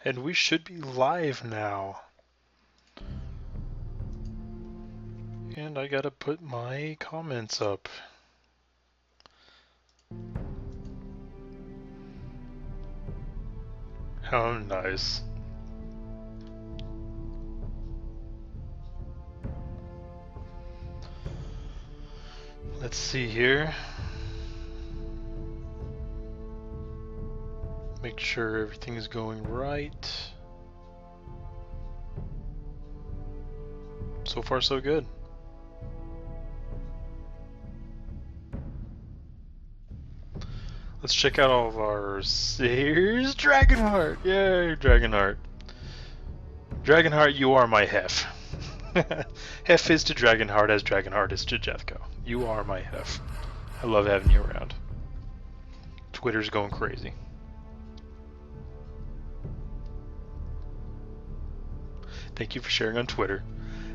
And we should be live now. And I gotta put my comments up. How nice. Let's see here. Make sure everything is going right. So far, so good. Let's check out all of our... Here's Dragonheart! Yay, Dragonheart. Dragonheart, you are my Hef. Hef is to Dragonheart as Dragonheart is to Jethco. You are my Hef. I love having you around. Twitter's going crazy. Thank you for sharing on Twitter.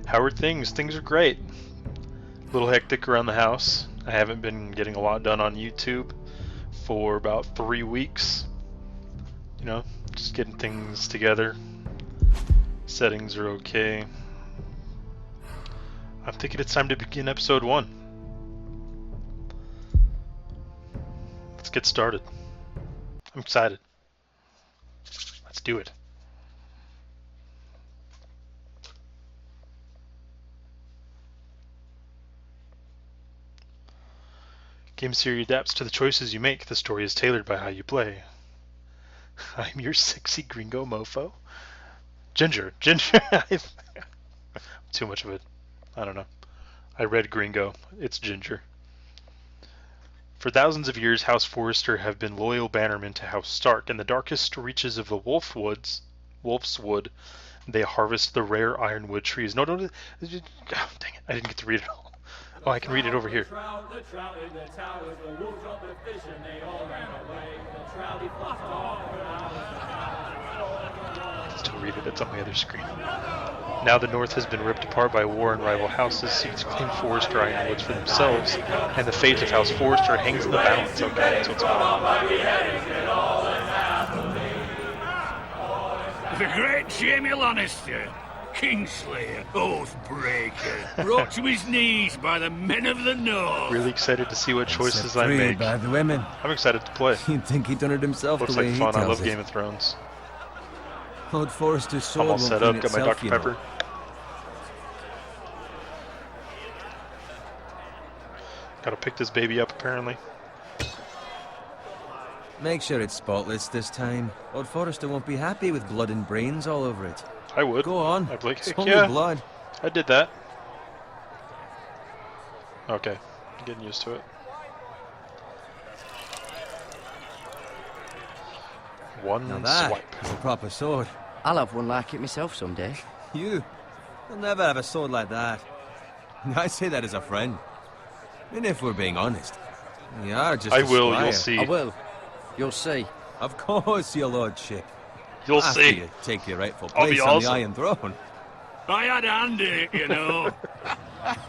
How are things? Things are great. A little hectic around the house. I haven't been getting a lot done on YouTube for about 3 weeks. You know, just getting things together. Settings are okay. I'm thinking it's time to begin episode 1. Let's get started. I'm excited. Let's do it. Game Series adapts to the choices you make. The story is tailored by how you play. I'm your sexy gringo mofo. Ginger. Too much of it. I don't know. I read gringo. It's ginger. For thousands of years, House Forrester have been loyal bannermen to House Stark. In the darkest reaches of the Wolf's Wood, they harvest the rare ironwood trees. No, dang it. I didn't get to read it all. Oh, I can read it over here. I can still read it, it's on my other screen. Now the North has been ripped apart by war and rival houses seek to claim Forrester ironwoods for themselves, and the fate of House Forrester hangs in the balance. Okay, that's what's going on. The great Jamie Lannister, Kingslayer, Oathbreaker, brought to his knees by the men of the North. Really excited to see what choices I make. By the women. I'm excited to play. You'd think he'd done it himself. Looks the way like fun. He I love tells Game of Thrones. Lord Forrester's sword I'm all won't set clean up. Got my itself, Dr. Pepper. Gotta pick this baby up apparently. Make sure it's spotless this time. Lord Forrester won't be happy with blood and brains all over it. I would. Go on. I'd be like, It's heck only yeah, blood. I did that. Okay, I'm getting used to it. One Now that swipe. is a proper sword. I'll have one like it myself someday. You'll never have a sword like that. I say that as a friend. And if we're being honest, you are just I a will, squire. you'll see. I will. You'll see. Of course, your lordship. You'll After see. you take your rightful I'll be place on awesome. the Iron Throne. I had a hand in it, you know.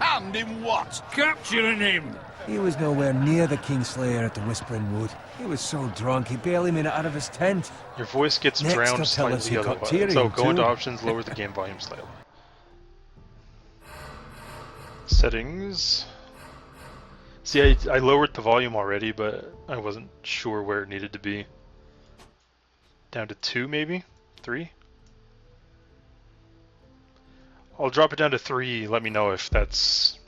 Hand in what? Capturing him. He was nowhere near the Kingslayer at the Whispering Wood. He was so drunk he barely made it out of his tent. Your voice gets Next, drowned they'll tell us slightly he got otherwise. So Tyrion, go into too. options, lower the game volume slightly. Settings. See, I lowered the volume already, but I wasn't sure where it needed to be. Down to 2 maybe? 3? I'll drop it down to 3, let me know if that's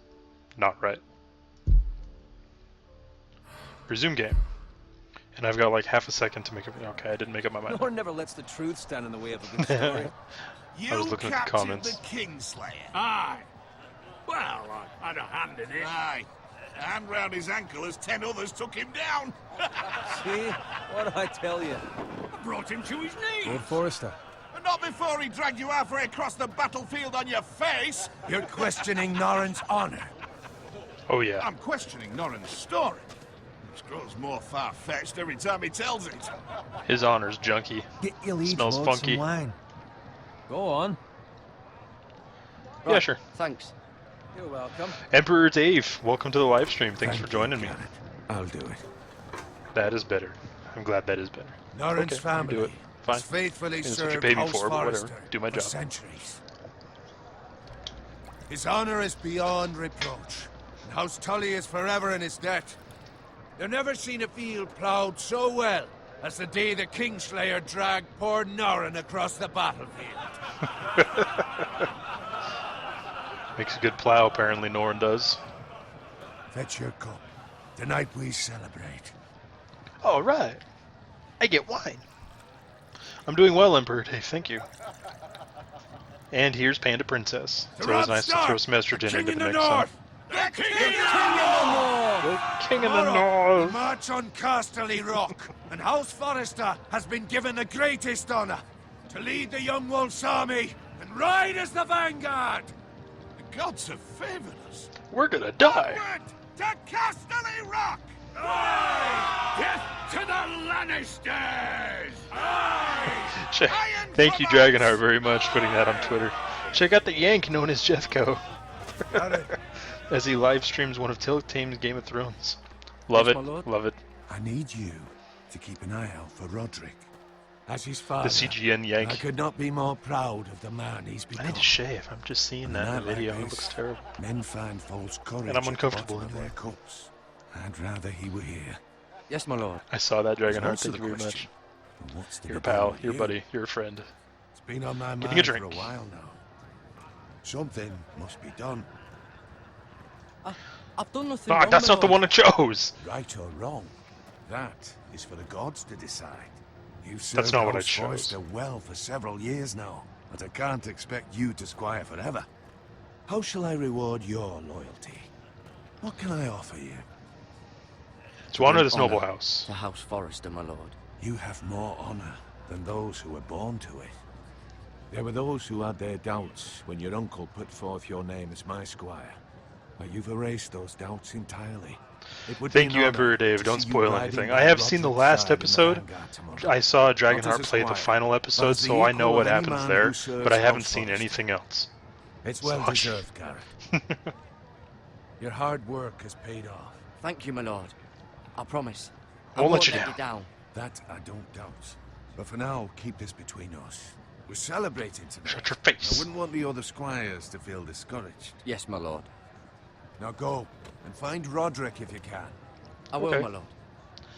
not right. Resume game. And I've got like half a second to make up. Okay, I didn't make up my mind. Lord never lets the truth stand in the way of a good story. You I was looking at the captured comments. the Kingslayer. Aye. Well, I had a hand in it. Aye. A hand round his ankle as 10 others took him down. See? What did I tell you? I brought him to his Lord knees. Forrester. And not before he dragged you halfway across the battlefield on your face. You're questioning Norrin's honor. Oh yeah. I'm questioning Norrin's story. It grows more far-fetched every time he tells it. His honor's junky. Get your lead, Smells Lord, funky. some wine. Go on. Yeah, Right, sure. Thanks. You're welcome. Emperor Dave, welcome to the live stream. Thanks for joining me. I'll do it. That is better. I'm glad that is better. Norrin's Okay, you family do it. Fine. has faithfully That's what you served pay me House for, but whatever. Forrester Do my for job. centuries. His honor is beyond reproach, and House Tully is forever in his debt. They've never seen a field ploughed so well as the day the Kingslayer dragged poor Norrin across the battlefield. Makes a good plow, apparently Norrin does. Fetch your cup. Tonight we celebrate. All right. I get wine. I'm doing well, Emperor Dave. Thank you. And here's Panda Princess. It's always nice to throw some estrogen into the mix. Huh? The King in the The King in the Tomorrow, we North. march on Casterly Rock, and House Forrester has been given the greatest honor to lead the Young Wolf's army and ride as the vanguard. The gods have favored us. We're gonna die. Onward to Casterly Rock! Death to the Lannisters! Thank you, Dragonheart, very much for putting that on Twitter. Check out the Yank known as Jethco. Got it. As he live streams one of Telltale's Game of Thrones. Love Yes, it. my lord. Love it. I need you to keep an eye out for Roderick. As his father, The CGN Yank. I could not be more proud of the man he's I become. need to shave. I'm just seeing that in the Not like video. It this. looks terrible. Men find false courage And I'm at the uncomfortable bottom of in their cups. I'd rather he were here. Yes, my lord. I saw that, There's Dragonheart. also Thank you the very much. question, what's to You're a be done pal. with You're a you? buddy. You're a friend. It's been on my Give me a mind for drink. a while now. Something must be done, I've done nothing Ah, wrong, that's my not the lord. one I chose. right or wrong. That is for the gods to decide. You've That's served not what I House chose. Forrester well for several years now, but I can't expect you to squire forever. How shall I reward your loyalty? What can I offer you? To honor bring this noble honor house. To House Forrester, my lord. You have more honor than those who were born to it. There were those who had their doubts when your uncle put forth your name as my squire. But you've erased those doubts entirely. It would be Thank an you, honor Emperor Dave. to Don't see you spoil riding anything. by I have seen the Roderick's last side in the episode. vanguard tomorrow. I saw Not as Dragonheart a play the squire, final but episode, as the so I know equal what of any happens man there, who serves but I haven't House seen Forrester. anything else. It's well Hush. deserved, Garrett. Your hard work has paid off. Thank you, my lord. I promise. I won't let won't you let down. That I don't doubt. But for now, keep this between us. We're celebrating tonight. Shut your I face. wouldn't want the other squires to feel discouraged. Yes, my lord. Now go and find Roderick if you can. I will, Okay. my lord.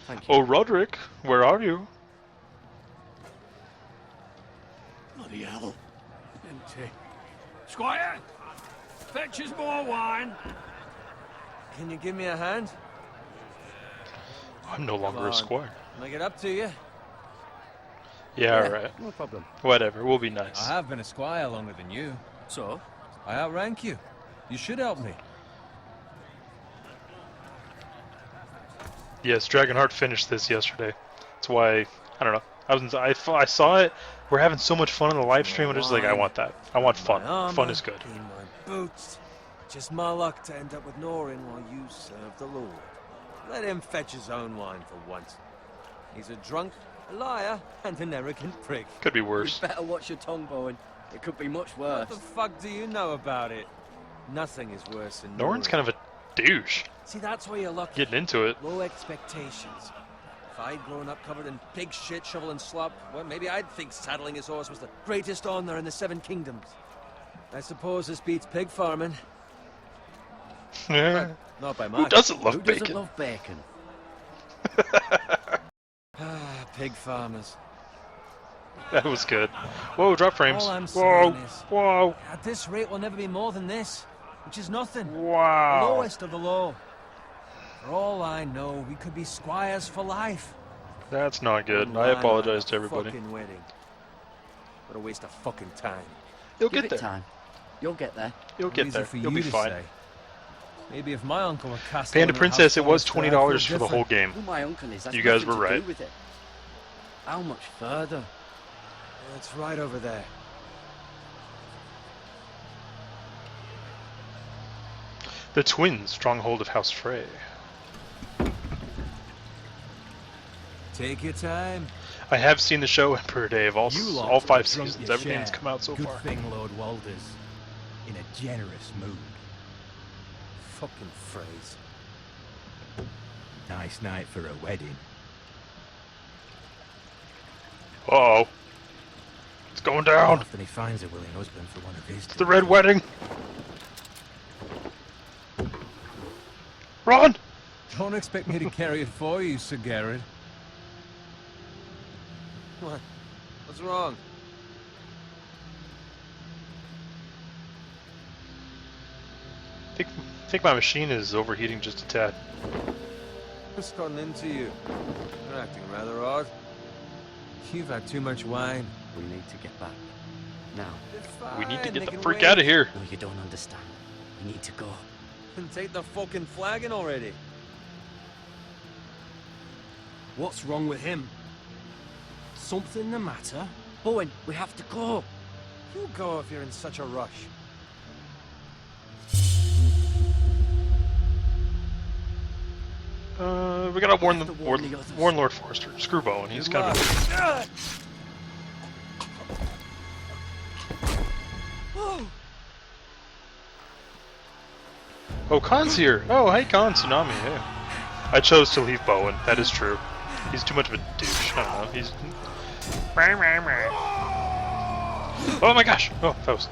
Thank you. Oh, Roderick, where are you? Bloody hell. Empty. Squire, fetch us more wine. Can you give me a hand? I'm no longer Come a on. squire. Can I get up to you? Yeah, alright. No problem. Whatever, we'll be nice. I have been a squire longer than you. So, I outrank you. You should help me. Yes, Dragonheart finished this yesterday. That's why, I don't know. I saw it. We're having so much fun on the live stream, and I'm just like, I want that. I want fun. My armor, Fun is good. in my boots. Just my luck to end up with Norrin while you serve the Lord. Let him fetch his own wine for once. He's a drunk, a liar, and an arrogant prick. Could be you worse. better watch your tongue, Bowen. It could be much worse. What the fuck do you know about it? Nothing is worse than Norrin's kind of a douche. See, that's where you're lucky. Getting into it. Low expectations. If I'd grown up covered in pig shit, shovel and slop, well, maybe I'd think saddling his horse was the greatest honor in the Seven Kingdoms. I suppose this beats pig farming. Yeah. Not by Who much. doesn't love Who doesn't bacon? love bacon? Ah, pig farmers. That was good. Whoa, drop frames. All I'm Whoa, saying is- whoa, At this rate, we'll never be more than this, which is nothing. The wow. lowest of the low. For all I know, we could be squires for life. That's not good. One I line apologize on to a everybody. Fucking wedding. What a waste of fucking time. You'll Give get it there. time. You'll get there. You'll get Easy there. for You'll you be to fine. say. Maybe if my uncle were cast Panda on Princess, it House was Forrester, I'd $20 feel for the whole different. game. Who my uncle is, that's You guys nothing were to right. do with it. How much further? It's right over there. The Twins, Stronghold of House Frey. Take your time. I have seen the show Emperor Dave, all 5 seasons. your Everything's share. come out so Good far. thing Lord Walder's in a generous mood. Fucking phrase. Nice night for a wedding. Uh-oh. It's going down. Often he finds a willing husband for one of his. It's the Red Wedding. Run! Don't expect me to carry it for you, Sir Garrett. What? What's wrong? I think my machine is overheating just a tad. What's gotten into you? You're acting rather odd. You've had too much wine. We need to get back. Now. We need to get the freak out of here. No, you don't understand. We need to go. Then take the fucking flagon already. What's wrong with him? Something the matter? Bowen, we have to go. You go if you're in such a rush. We gotta warn warn the others. warn Lord Forrester. Screw Bowen. He's kind of. Oh, Khan's here. Oh, hey, Khan, Tsunami. Hey. I chose to leave Bowen. That is true. He's too much of a douche. I don't know. He's. Oh my gosh! Oh, that was.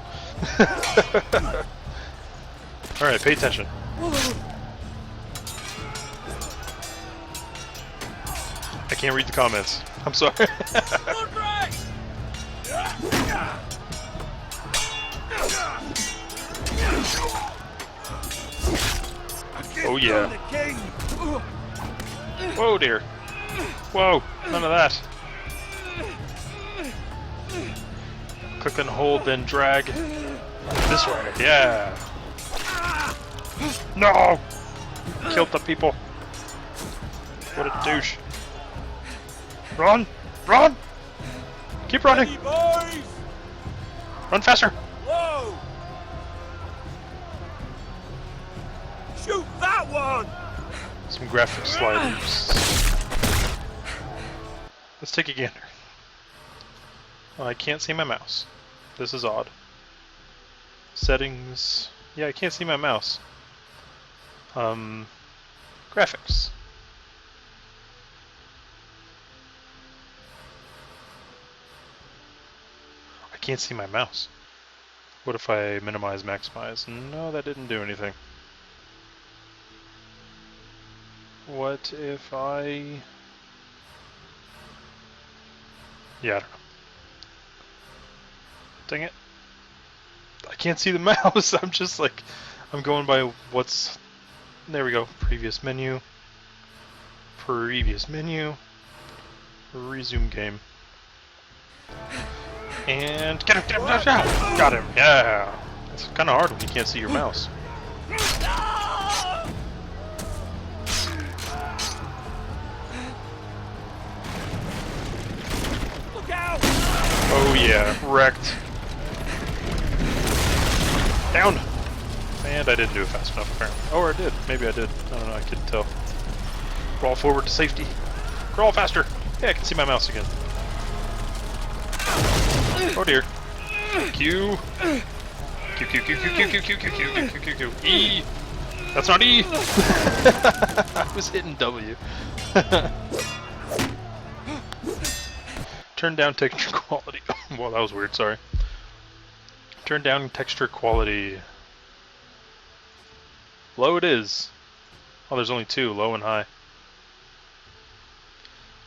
All right, pay attention. I can't read the comments. I'm sorry. Oh yeah. Whoa dear. Whoa, none of that. Click and hold, then drag. This way, yeah. No! Killed the people. What a douche. Run! Run! Keep running! Run faster! Whoa! Shoot that one! Some graphic sliders. Let's take a gander. Oh, I can't see my mouse. This is odd. Settings. Yeah, I can't see my mouse. Graphics. I can't see my mouse. What if I minimize, maximize? No, that didn't do anything. What if I... Yeah, I don't know. Dang it. I can't see the mouse. I'm just like, I'm going by what's... There we go. Previous menu. Previous menu. Resume game. And get him, get him, get him. Got him, yeah. It's kind of hard when you can't see your mouse. Oh yeah, wrecked. Down! And I didn't do it fast enough apparently. Oh, or I did. Maybe I did. I don't know, I couldn't tell. Crawl forward to safety. Crawl faster! Yeah, I can see my mouse again. Oh dear. Q. Q, Q, Q, Q, Q, Q, Q, Q, Q, Q, Q, Q, Q. E! That's not E! I was hitting W. Turn down texture quality. Well, that was weird, sorry. Turn down texture quality. Low it is. Oh, there's only two, low and high.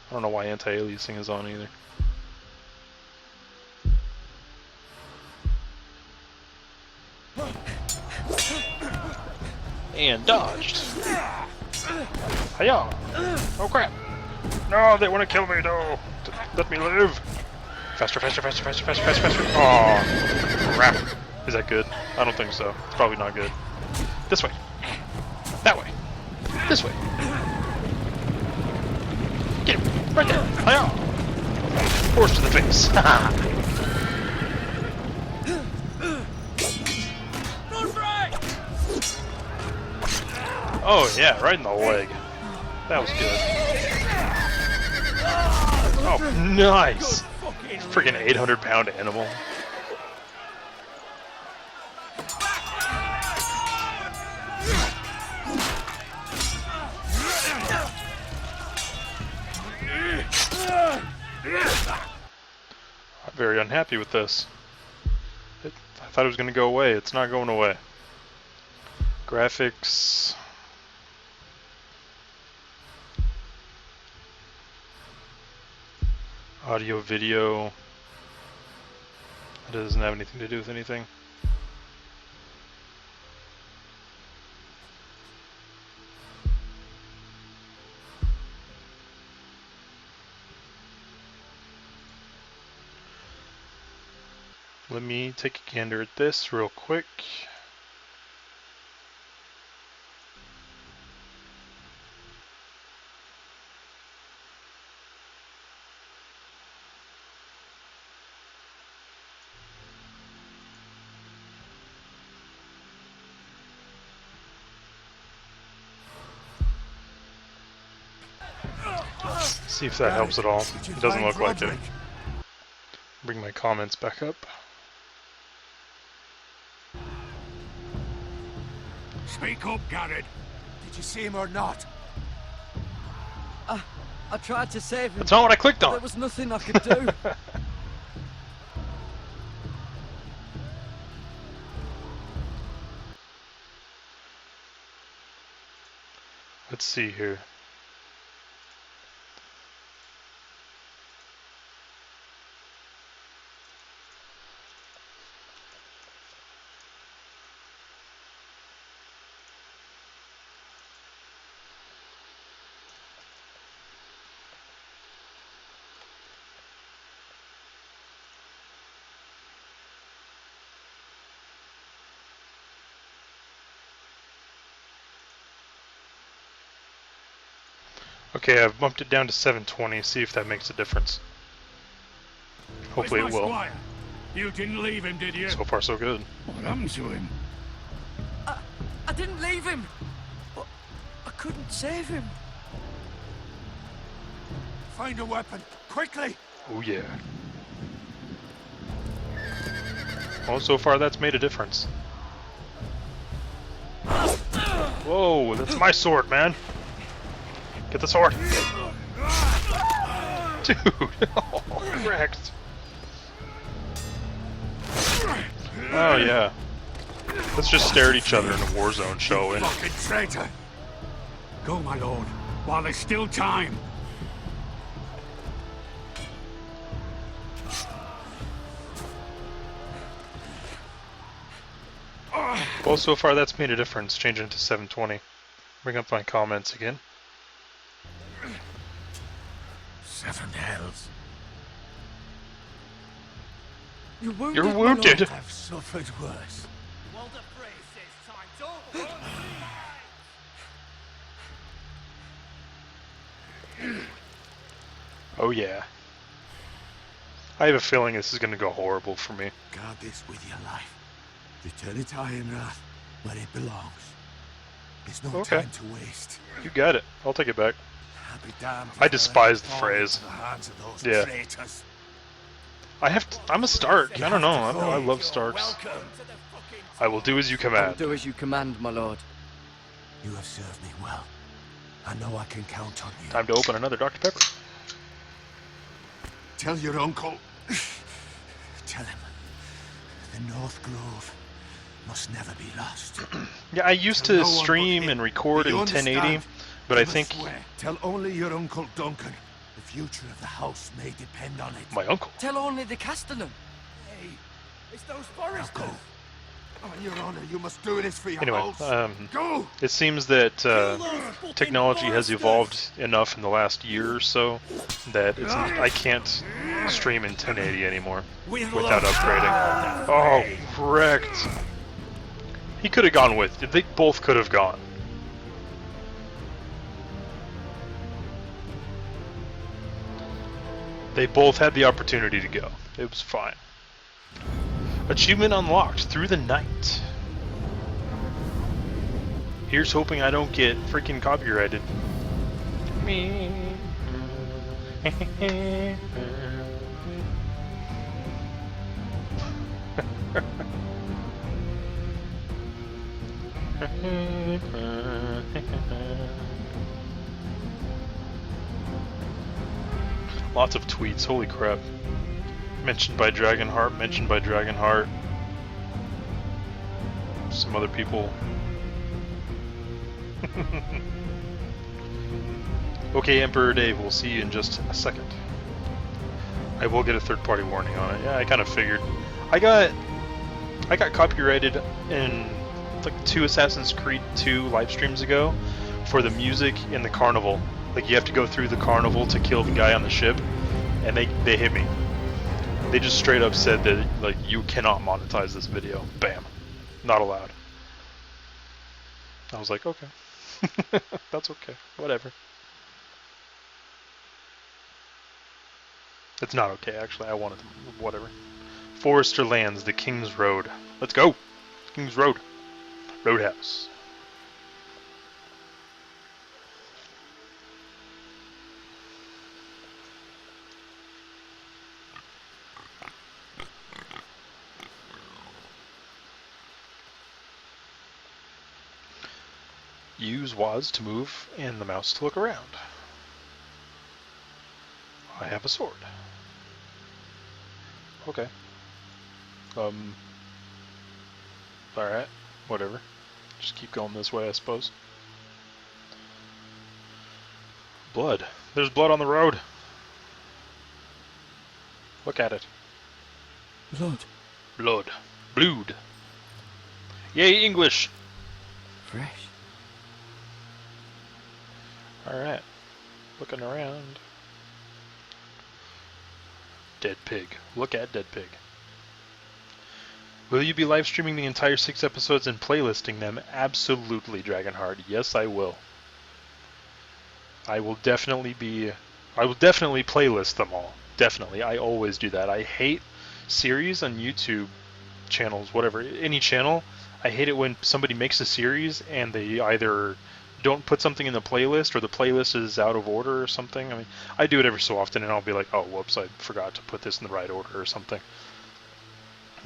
I don't know why anti-aliasing is on either. And dodged. Hiya! Oh crap! No, they want to kill me, no! Let me live! Faster, faster, faster, faster, faster, faster, faster! Oh, crap. Is that good? I don't think so. It's probably not good. This way. That way. This way. Get him! Right there! Hiya! Horse to the face! Oh yeah, right in the leg. That was good. Oh, nice! Freaking 800-pound animal. very unhappy with this. I thought it was going to go away. It's not going away. Graphics. Audio, video. It doesn't have anything to do with anything. Let me take a gander at this real quick. See if that helps at all. It doesn't look like it. Bring my comments back up. Speak up, Garrett. Did you see him or not? I tried to save him. That's not what I clicked There on. was nothing I could do. Let's see here. Okay, I've bumped it down to 720, see if that makes a difference. Hopefully it Where's my will. squire? You didn't leave him, did you? So far so good. What happened to him? I didn't leave him. But I couldn't save him. Find a weapon, quickly! Oh yeah. Well, so far that's made a difference. Whoa, that's my sword, man. Get the sword. Dude, oh, wrecked. Oh yeah. Let's just stare at each other in a war zone, shall we? Fucking traitor! Go, my lord, while there's still time. Well, so far that's made a difference, changing it to 720. Bring up my comments again. 7 hells. You're wounded. You're my lord. wounded! I've suffered worse. Oh yeah. I have a feeling this is going to go horrible for me. Guard this with your life. Return it to Ironrath, where it belongs. There's no Okay. time to waste. You got it. I'll take it back. I'll be damned if I I despise let it the fall phrase. into the hands of those Yeah. traitors. I'm a Stark. I don't know. I love Starks. I will do as you I'll command. do as you command, my lord. You have served me well. I know I can count on you. Time to open another Dr. Pepper. Tell your uncle. Tell him. The North Grove must never be lost. Yeah, I used Tell to no one but stream him. and record You in 1080, understand? but I You must think swear. Tell only your uncle Duncan. The future of the house may depend on it. my uncle. Tell only the Castellan. Hey, it's those Forresters. Now go. On your honor, you must do this for your Anyway, house. Go! it seems that technology has evolved enough in the last year or so that I can't stream in 1080 anymore without upgrading. Oh, wrecked. He could have gone with. They both could have gone. They both had the opportunity to go. It was fine. Achievement unlocked through the night. Here's hoping I don't get freaking copyrighted. Lots of tweets, holy crap. Mentioned by Dragonheart, mentioned by Dragonheart. Some other people. Okay, Emperor Dave, we'll see you in just a second. I will get a third-party warning on it. Yeah, I kind of figured. I got copyrighted in like 2 Assassin's Creed 2 live streams ago for the music in the carnival. Like you have to go through the carnival to kill the guy on the ship, and they hit me. They just straight up said that like you cannot monetize this video. Bam, not allowed. I was like, okay, that's okay, whatever. It's not okay, actually. I wanted to, whatever. Forrester Lands, the King's Road. Let's go! King's Road. Roadhouse. Use WAS to move and the mouse to look around. I have a sword. Okay. Alright, whatever. Just keep going this way, I suppose. Blood. There's blood on the road. Look at it. Blood. Blood. Blood. Yay, English! Fresh. Alright. Looking around. Dead pig. Look at dead pig. Will you be live streaming the entire 6 episodes and playlisting them? Absolutely, Dragonheart. Yes, I will. I will definitely playlist them all. Definitely. I always do that. I hate series on YouTube channels, whatever, any channel. I hate it when somebody makes a series and they either don't put something in the playlist or the playlist is out of order or something. I mean, I do it every so often and I'll be like, oh, whoops, I forgot to put this in the right order or something.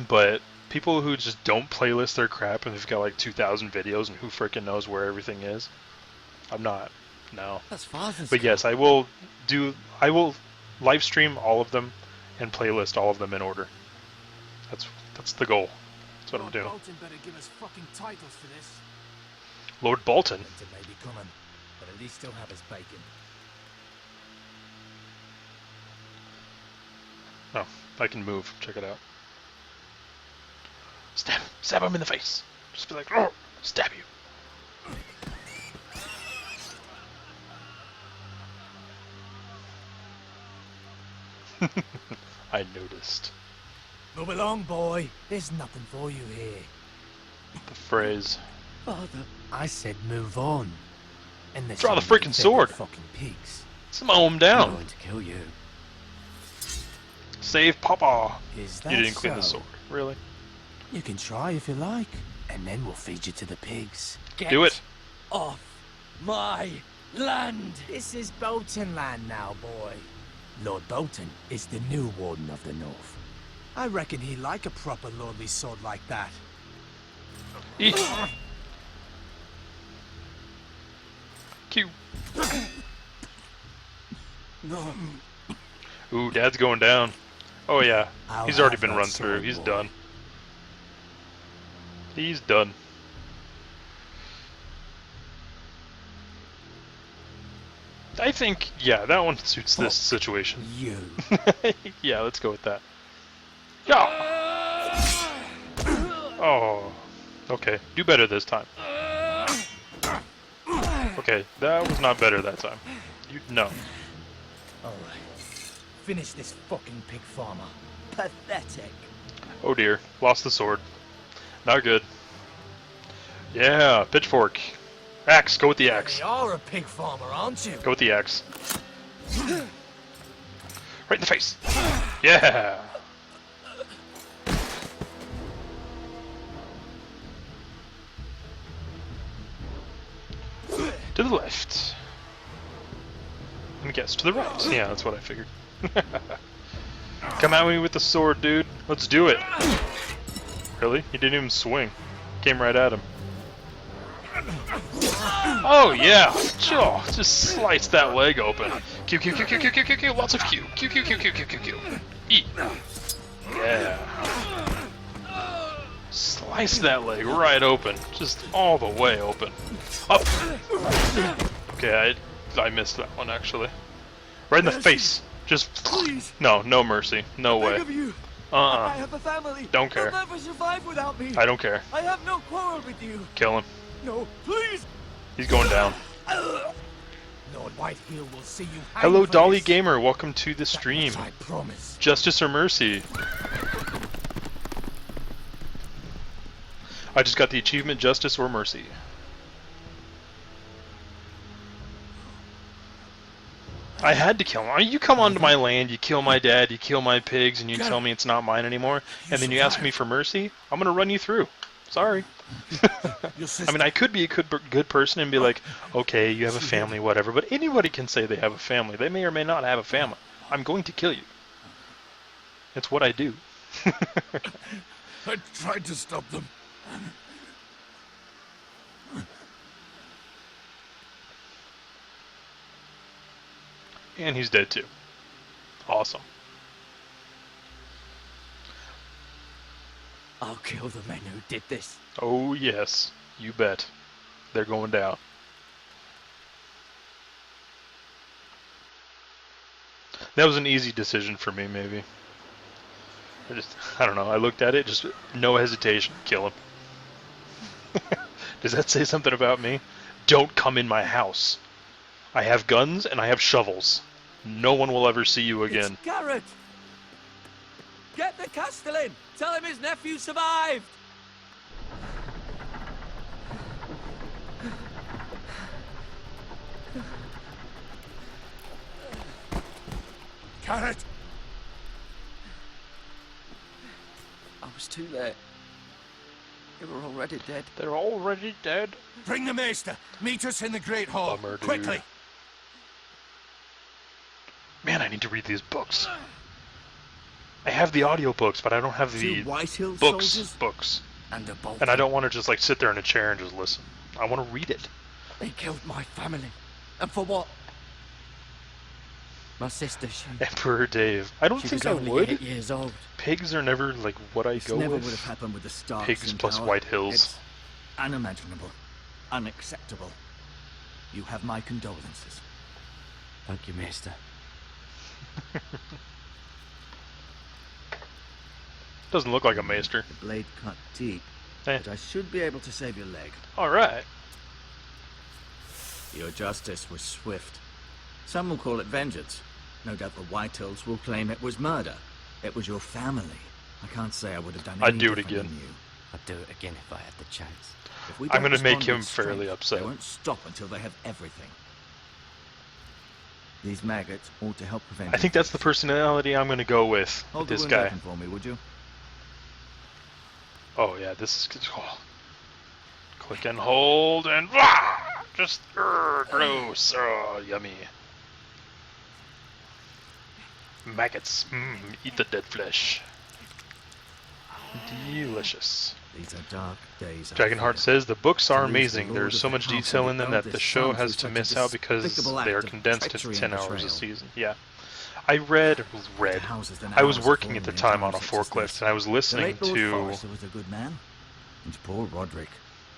But people who just don't playlist their crap and they've got like 2,000 videos and who frickin' knows where everything is, I'm not. No. That's father's. But yes, I will live stream all of them and playlist all of them in order. That's the goal. That's what I'm doing. Bolton better give us fucking titles for this. Lord Bolton. Winter may be coming, but at least he'll have his bacon. Oh, I can move. Check it out. Stab him in the face. Just be like, oh, stab you. I noticed. Move along, boy. There's nothing for you here. The phrase. Father, I said move on. And Draw the freaking sword. Fucking pigs. Mow him down. I'm going to kill you. Save Papa. Is that You didn't clean the so? sword. Really? You can try if you like, and then we'll feed you to the pigs. Do it. Off my land! This is Bolton land now, boy. Lord Bolton is the new Warden of the North. I reckon he'd like a proper lordly sword like that. Eat. Cute. No. Ooh, Dad's going down. Oh yeah, I'll he's already have been that run through. sword, He's boy. done. He's done. I think, yeah, that one suits this situation. You. Yeah, let's go with that. Yeah. Oh. Okay, do better this time. Okay, that was not better that time. No. Alright. Finish this fucking pig farmer. Pathetic. Oh dear, lost the sword. Not good. Yeah, pitchfork. Axe, go with the axe. You are a pig farmer, aren't you? Go with the axe. Right in the face. Yeah. To the left. And guess to the right. Yeah, that's what I figured. Come at me with the sword, dude. Let's do it. Really? He didn't even swing. Came right at him. Oh yeah! Oh, just slice that leg open. Q, Q, Q, Q, Q, Q, Q, Q, lots of Q. Q, Q, Q, Q, Q, Q, Q. E. Yeah. Slice that leg right open. Just all the way open. Up! Okay, I missed that one, actually. Right in the face. Just... Please. No mercy. No way. Beg of you. Uh-uh. I have a family. Don't care. They'll never survive without me. I don't care. I have no quarrel with you. Kill him. No, please. He's going down. Lord Whitehill will see you. Hello, Dolly Gamer. Welcome to the stream. I promise. Justice or mercy? I just got the achievement, justice or mercy. I had to kill him. You come onto my land, you kill my dad, you kill my pigs, and you tell me it's not mine anymore, and then you ask me for mercy? I'm gonna run you through. Sorry. I mean, I could be a good person and be like, okay, you have a family, whatever, but anybody can say they have a family. They may or may not have a family. I'm going to kill you. It's what I do. I tried to stop them. And he's dead too. Awesome. I'll kill the men who did this. Oh yes, you bet. They're going down. That was an easy decision for me, maybe. I don't know, I looked at it, just no hesitation, kill him. Does that say something about me? Don't come in my house. I have guns and I have shovels. No one will ever see you again. It's Garrett. Get the Castellan. Tell him his nephew survived. Garrett! I was too late. They were already dead. They're already dead. Bring the Maester. Meet us in the Great Hall. Bummer, dude. Quickly. Man, I need to read these books. I have the audiobooks, but I don't have the Whitehill books. soldiers and a bolt. And I don't want to just like sit there in a chair and just listen. I want to read it. They killed my family. And for what? My sister, she Emperor Dave. I don't think was I only would. 8 years old. Pigs are never like what I This go never with. would have happened with the Starks Pigs in plus power. White Hills. It's unimaginable. Unacceptable. You have my condolences. Thank you, Maester. Doesn't look like a maester. The blade cut deep, Eh. but I should be able to save your leg. Alright. Your justice was swift. Some will call it vengeance. No doubt the Whitehills will claim it was murder. It was your family. I can't say I would have done I'd any do it different again. than you. I'd do it again if I had the chance. If we I'm don't gonna make respond him with fairly strength, upset. They won't stop until they have everything. These maggots ought to help prevent. I think that's the personality I'm gonna go with. Hold This the wound guy. open for me, would you? Oh yeah, this is good. Oh. Click and hold and just gross. Oh, yummy. Maggots. Eat the dead flesh. Delicious. These are dark days. I Dragonheart fear. says the books are To lose the amazing. Lord There's of so the much House detail and in them the that the eldest show son has through to such a miss out because despicable they are act of condensed into treachery 10 and hours a betrayal. season. Yeah. I read. Houses than I was ours working fall at the in time on a times such as forklift this. and I was The listening late Lord to. Forrester was a good man. And poor Roderick.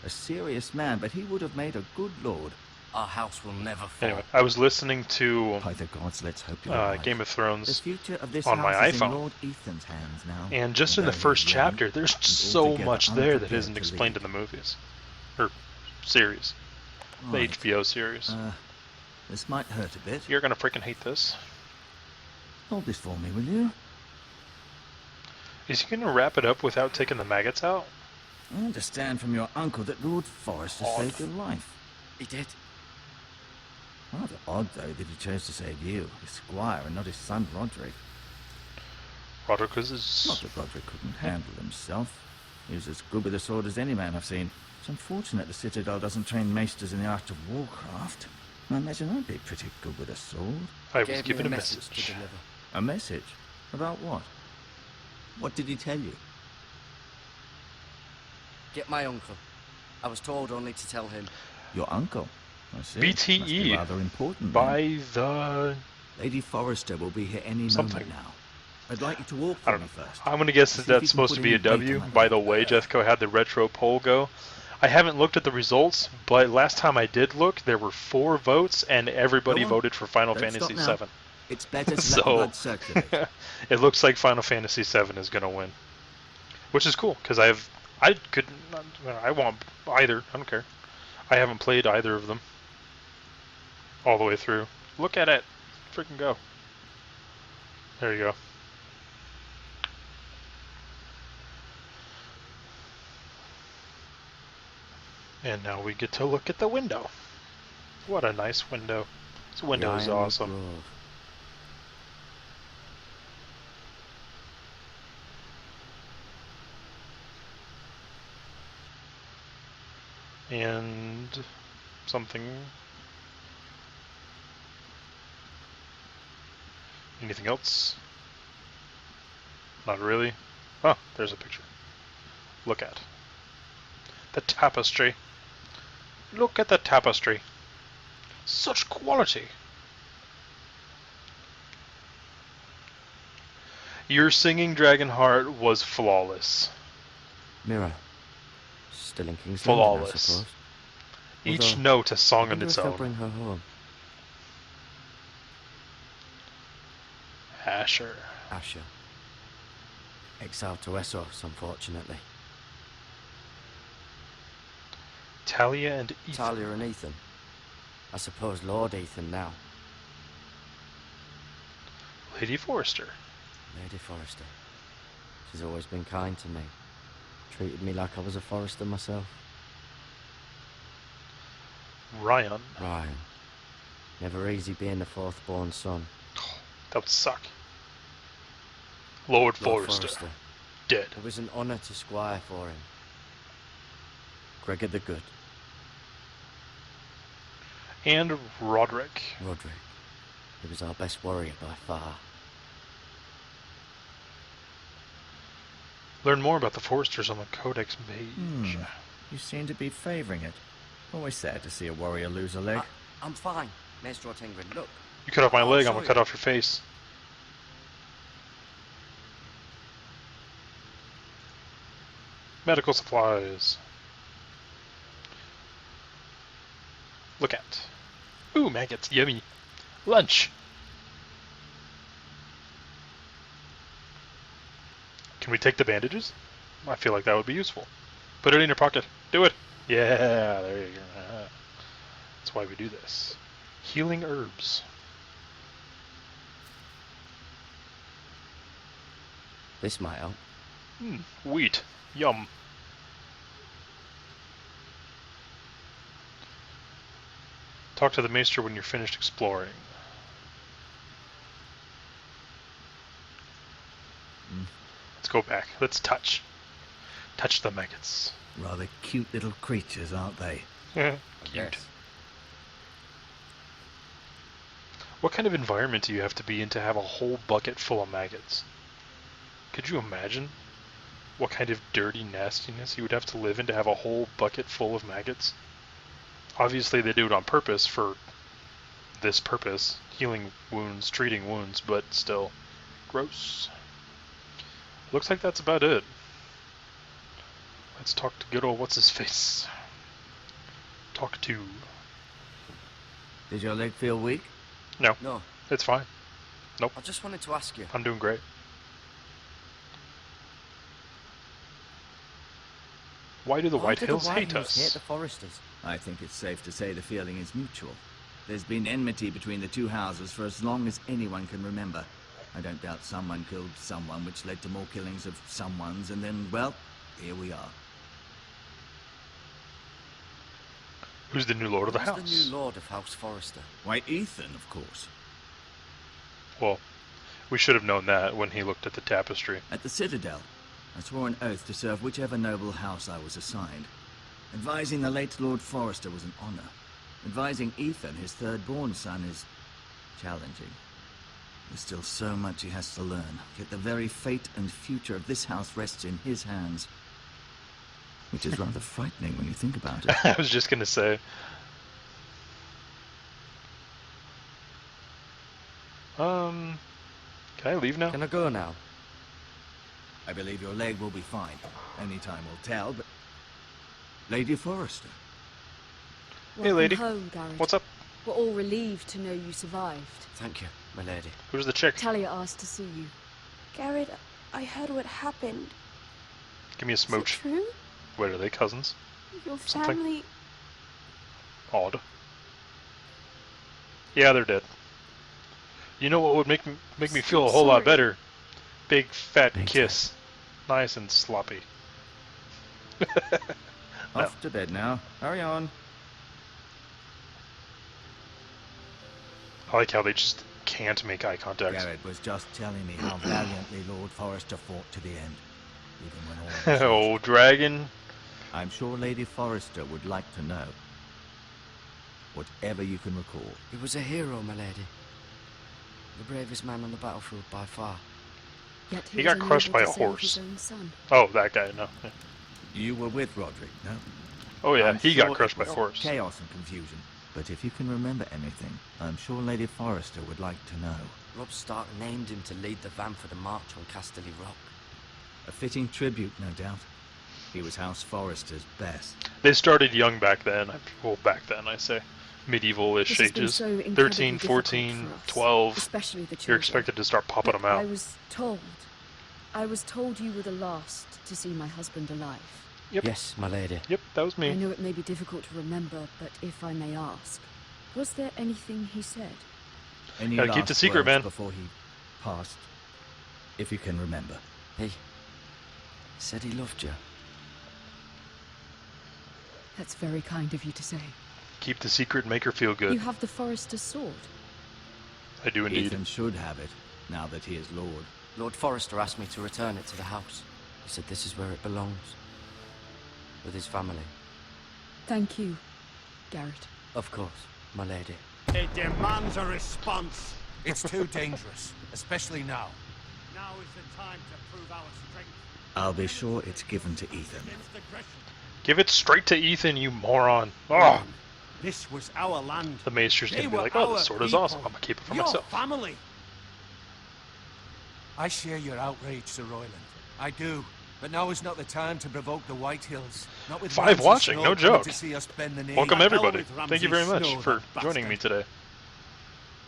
A serious man, but he would have made a good lord. Our house will never fall. Anyway, I was listening to By the gods, let's hope you're right. Game of The Thrones. future of this on house my is in iPhone. Lord Ethan's hands now. And just in the Although first he's young chapter, there's and so altogether much there that unprepared isn't to explained lead. in the movies. Or series. The Right. HBO series. This might hurt a bit. You're gonna freaking hate this. Hold this for me, will you? Is he gonna wrap it up without taking the maggots out? I understand from your uncle that Lord Forrester Odd. saved your life. He did. Rather odd, though, that he chose to save you, his squire, and not his son Roderick. Roderick is... Not that Roderick couldn't handle himself. He was as good with a sword as any man I've seen. It's unfortunate the Citadel doesn't train maesters in the art of warcraft. I imagine I'd be pretty good with a sword. I was given a message. A message? About what? What did he tell you? Get my uncle. I was told only to tell him. Your uncle? I see. BTE. Must be rather important then. By the... Lady Forrester will be here any Something. moment now. I'd like you to walk I for don't me know. first. I'm gonna guess that See if that's you can supposed put to be a any bait on W. that By the leg. way, Jethco had the retro poll go. I haven't looked at the results, but last time I did look, there were 4 votes, and everybody Go on. voted for Final Don't Fantasy stop now. VII. It's better to let the So blood circulate. it looks like Final Fantasy VII is gonna win, which is cool because I want either. I don't care. I haven't played either of them all the way through. Look at it, freaking go. There you go. And now we get to look at the window. What a nice window. This window is awesome. Grove. And something. Anything else? Not really. Oh, there's a picture. Look at the tapestry. Look at the tapestry. Such quality. Your singing Dragonheart was flawless. MIRA. Still in King's Landing, I Flawless. suppose. Each Although, note a I song on wonder its if they'll own. bring her home. Asher. Asher. Exiled to Essos, unfortunately. Talia and Ethan. Talia and Ethan. I suppose Lord Ethan now. Lady Forrester. Lady Forrester. She's always been kind to me. Treated me like I was a Forrester myself. Ryan. Ryan. Never easy being the 4th born son. That would suck. Lord Lord Forrester. Dead. It was an honour to squire for him. Gregor the Good. And Roderick. Roderick. He was our best warrior by far. Learn more about the Forresters on the Codex page. You seem to be favouring it. Always sad to see a warrior lose a leg. I'm fine, Maestro Tengrin. Look. You cut off my I'll leg, I'm show gonna you. cut off your face. Medical supplies. Look at. Ooh, maggots, yummy. Lunch. Can we take the bandages? I feel like that would be useful. Put it in your pocket. Do it. Yeah, there you go. That's why we do this. Healing herbs. This might help. Wheat. Yum. Talk to the maester when you're finished exploring. Let's go back. Let's touch. Touch the maggots. Rather cute little creatures, aren't they? Cute. Yes. What kind of environment do you have to be in to have a whole bucket full of maggots? Could you imagine what kind of dirty nastiness you would have to live in to have a whole bucket full of maggots? Obviously they do it on purpose for this purpose, healing wounds, treating wounds, but still, gross. Looks like that's about it. Let's talk to good old what's-his-face. Talk to... Did your leg feel weak? No, No, it's fine. I just wanted to ask you. I'm doing great. Why do the Why do Whitehills the hate Whitehills us? hate the Forresters? I think it's safe to say the feeling is mutual. There's been enmity between the two houses for as long as anyone can remember. I don't doubt someone killed someone, which led to more killings of someones, and then, well, here we are. Who's the new lord of the Who's house? the new lord of House Forrester? Why, Ethan, of course. Well, we should have known that when he looked at the tapestry. At the Citadel, I swore an oath to serve whichever noble house I was assigned. Advising the late Lord Forrester was an honor. Advising Ethan, his third-born son, is challenging. There's still so much he has to learn, yet the very fate and future of this house rests in his hands. Which is rather frightening when you think about it. I was just gonna say. Can I leave now? Can I go now? I believe your leg will be fine. Only time will tell, but... Lady Forrester. Hey, lady. Welcome home, Garrett. What's up? We're all relieved to know you survived. Thank you, my lady. Who's the chick? Talia asked to see you. Garrett, I heard what happened. Give me a Is it smooch. true? Wait, are they cousins? Your Something. family... Odd. Yeah, they're dead. You know what would make me feel a whole lot Sorry. better? Big fat Me too. kiss. Nice and sloppy. No. Off to bed now. Hurry on. I like how they just can't make eye contact. Garrett was just telling me how valiantly Lord Forrester fought to the end. Even when all was Oh, lost. dragon. I'm sure Lady Forrester would like to know. Whatever you can recall. He was a hero, my lady. The bravest man on the battlefield by far. Yet He was got crushed unable by to a save horse. his own son. Oh, that guy, no. Yeah. You were with Roderick, no? Oh yeah, I'm he sure got crushed it by a was horse. Chaos and confusion. But if you can remember anything, I'm sure Lady Forrester would like to know. Robb Stark named him to lead the van for the march on Casterly Rock. A fitting tribute, no doubt. He was House Forrester's best. They started young back then. Well, back then, I say. Medieval-ish This has been ages. so incredibly 13, difficult 14, for us, 12. especially the You're children. expected to start popping But them out. I was told you were the last to see my husband alive. Yep. Yes, my lady. Yep, that was I me. know it may be difficult to remember, but if I may ask, was there anything he said? Any Gotta keep last the secret, words man. before he passed, if you can remember. He said he loved you. That's very kind of you to say. Keep the secret and make her feel good. You have the Forrester's sword. I do indeed. Ethan should have it, now that he is Lord. Lord Forrester asked me to return it to the house. He said this is where it belongs. With his family. Thank you, Garrett. Of course, my lady. It demands a response. It's too dangerous, especially now. Now is the time to prove our strength I'll be sure it's given to Ethan. against aggression. Give it straight to Ethan, you moron. Oh, This was our land. the maester's They gonna be were like, oh, our this sword is people. awesome. I'm gonna keep it for Your myself. family. I share your outrage, Sir Royland. I do. But now is not the time to provoke the White Hills. Not with 5 Ramsay watching, Snow no coming joke. To see us bend the knee. Welcome hell everybody. with Thank you Ramsay very much Snow, for that joining me bastard. today.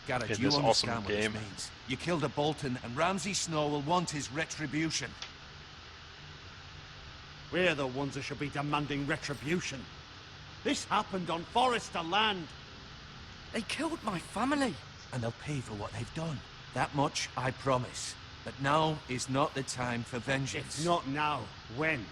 Garrett, in you this understand awesome what this game. means. You killed a Bolton, and Ramsay Snow will want his retribution. We're the ones that should be demanding retribution. This happened on Forrester land. They killed my family. And they'll pay for what they've done. That much I promise. But now is not the time for vengeance. It's not now. When?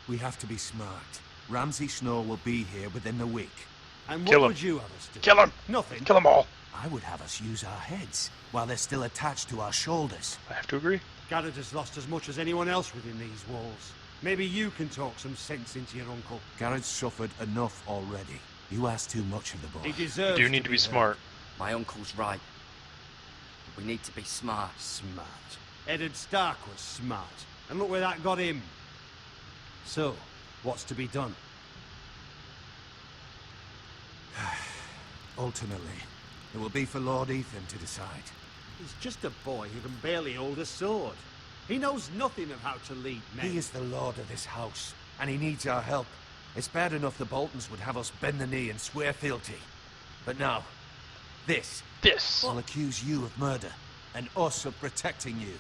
We have to be smart. Ramsay Snow will be here within the week. And Kill what him. would you have us do? Kill him! Nothing. Kill them all! I would have us use our heads, while they're still attached to our shoulders. I have to agree. Garrett has lost as much as anyone else within these walls. Maybe you can talk some sense into your uncle. Garrett's suffered enough already. You ask too much of the boy. He You deserves do need to be heard. smart. My uncle's right. We need to be smart. Smart. Eddard Stark was smart. And look where that got him. So, what's to be done? Ultimately, it will be for Lord Ethan to decide. He's just a boy who can barely hold a sword. He knows nothing of how to lead men. He is the lord of this house, and he needs our help. It's bad enough the Boltons would have us bend the knee and swear fealty. But now, this This. will accuse you of murder, and us of protecting you.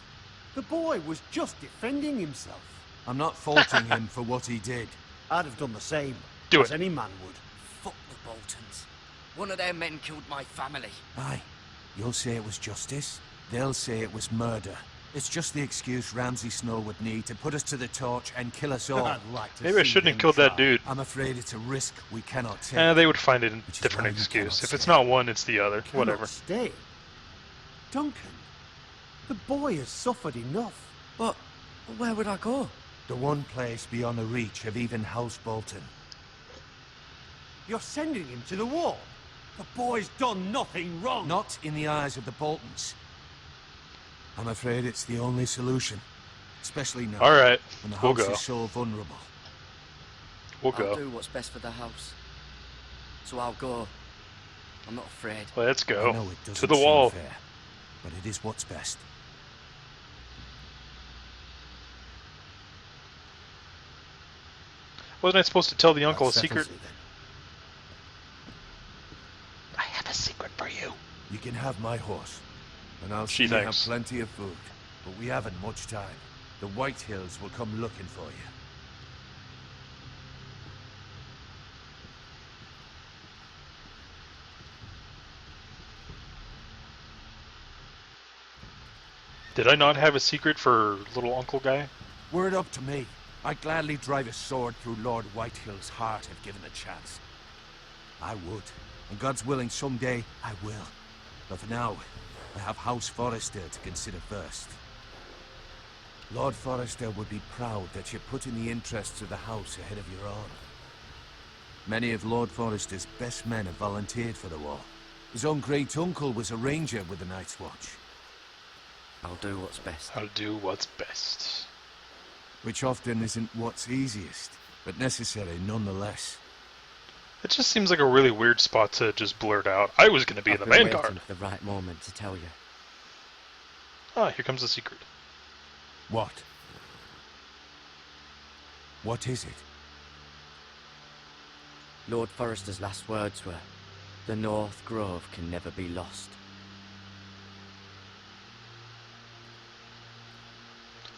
The boy was just defending himself. I'm not faulting him for what he did. I'd have done the same. Do as it. any man would. Fuck the Boltons. One of their men killed my family. Aye, you'll say it was justice. They'll say it was murder. It's just the excuse Ramsay Snow would need to put us to the torch and kill us all. I'd like to Maybe I see shouldn't have them killed that try. dude. I'm afraid it's a risk we cannot take. They would find it a Which is different why you excuse. cannot If it's stay. not one, it's the other. Cannot Whatever. stay. Duncan, the boy has suffered enough. But where would I go? The one place beyond the reach of even House Bolton. You're sending him to the wall. The boy's done nothing wrong. Not in the eyes of the Boltons. I'm afraid it's the only solution. Especially now, Alright, when the we'll house go. is so vulnerable. We'll I'll go. do what's best for the house. So I'll go. I'm not afraid. Let's I go. know it To doesn't the seem wall. fair, but it is what's best. Wasn't I supposed to tell the uncle a That settles secret? it then. I have a secret for you. You can have my horse, and I'll She see you have thanks. plenty of food. But we haven't much time. The White Hills will come looking for you. Did I not have a secret for little uncle guy? Were it up to me, I'd gladly drive a sword through Lord Whitehill's heart if given the chance. I would, and God's willing someday I will. But for now, I have House Forrester to consider first. Lord Forrester would be proud that you're putting the interests of the house ahead of your own. Many of Lord Forrester's best men have volunteered for the war. His own great-uncle was a ranger with the Night's Watch. I'll do what's best. I'll do what's best. Which often isn't what's easiest, but necessary nonetheless. It just seems like a really weird spot to just blurt out. I was going to be in I've the been vanguard. waiting for the right moment to tell you. Ah, here comes the secret. What? What is it? Lord Forrester's last words were, "The North Grove can never be lost."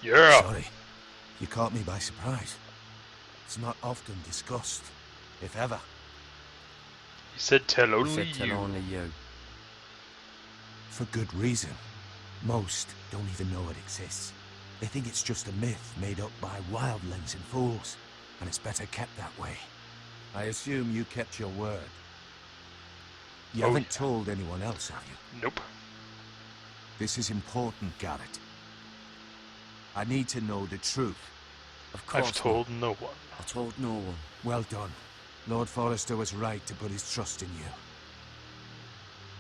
Yeah. Sorry, you caught me by surprise. It's not often discussed, if ever. He said tell He only said, "Tell you. only you." For good reason. Most don't even know it exists. They think it's just a myth made up by wildlings and fools, and it's better kept that way. I assume you kept your word. You Oh, haven't yeah. told anyone else, have you? Nope. This is important, Garrett. I need to know the truth. Of course I've told no one. I told no one. Well done. Lord Forrester was right to put his trust in you.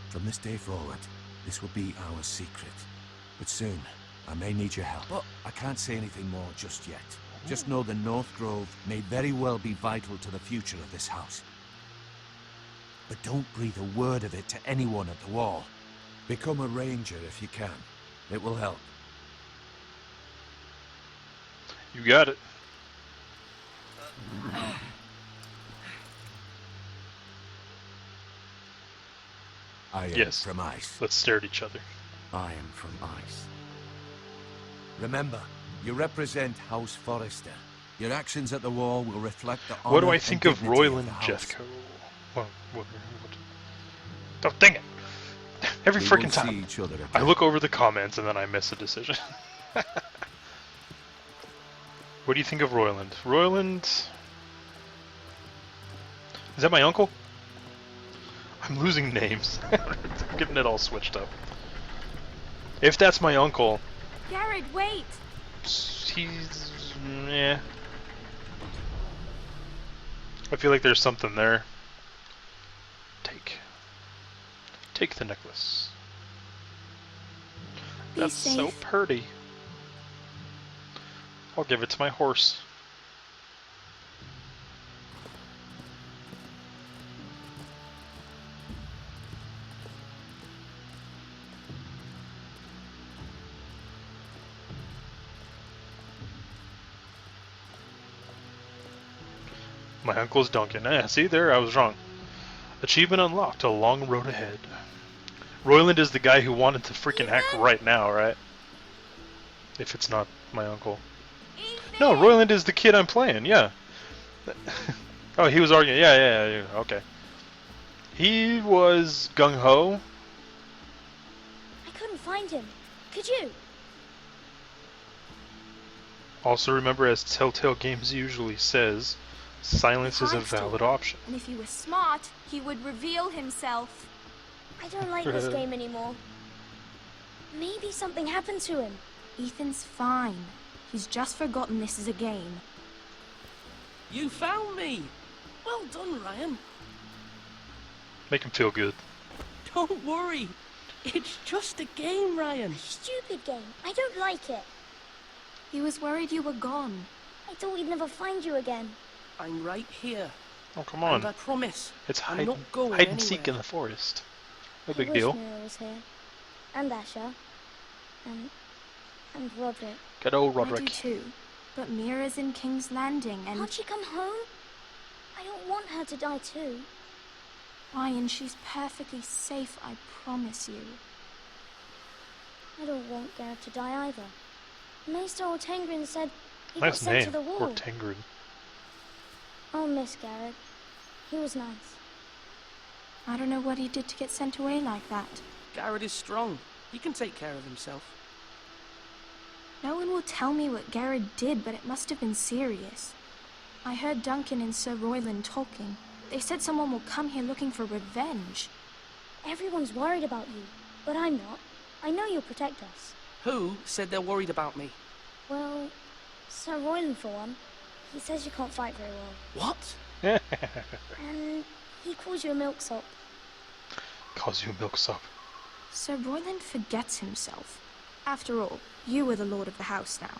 From this day forward, this will be our secret. But soon, I may need your help. But I can't say anything more just yet. Just know the North Grove may very well be vital to the future of this house. But don't breathe a word of it to anyone at the wall. Become a ranger if you can. It will help. You got it. I am Yes. from ice. Let's stare at each other. I am from ice. Remember, you represent House Forrester. Your actions at the wall will reflect the honor What do I and think of dignity Royland the house. Jethco? What? Oh, dang it! Every We freaking will see time. each other I again. look over the comments and then I miss a decision. What do you think of Royland? Royland... Is that my uncle? I'm losing names. I'm getting it all switched up. If that's my uncle, Garrett, wait! he's... yeah. I feel like there's something there. Take the necklace. Be That's so safe. pretty. I'll give it to my horse. My uncle's Duncan. See there, I was wrong. Achievement unlocked, a long road ahead. Royland is the guy who wanted to freaking act right now, right? If it's not my uncle. No, Royland is the kid I'm playing, yeah. Oh, he was arguing. Yeah, okay. He was gung-ho. I couldn't find him. Could you? Also remember, as Telltale Games usually says, silence is a Can't do valid it. option. And if he was smart, he would reveal himself. I don't like this game anymore. Maybe something happened to him. Ethan's fine. He's just forgotten this is a game. You found me! Well done, Ryan. Make him feel good. Don't worry. It's just a game, Ryan. Stupid game. I don't like it. He was worried you were gone. I thought we'd never find you again. I'm right here. Oh, come on. And I promise, It's I'm hide not going and seek anywhere. in the forest. No I big wish deal. Mira was here. And Asher. And Roderick. Good old I do Roderick. too. But Mira's in King's Landing and... Can't she come home? I don't want her to die too. Ryan, she's perfectly safe, I promise you. I don't want Garrett to die either. Maester Ortengrin said he got Nice sent name, to the wall. Ortengrin. I'll miss Garrett. He was nice. I don't know what he did to get sent away like that. Garrett is strong. He can take care of himself. No one will tell me what Garrett did, but it must have been serious. I heard Duncan and Sir Royland talking. They said someone will come here looking for revenge. Everyone's worried about you, but I'm not. I know you'll protect us. Who said they're worried about me? Well, Sir Royland for one. He says you can't fight very well. What? And he calls you a milksop. Calls you a milksop. Sir Royland forgets himself. After all, you are the lord of the house now.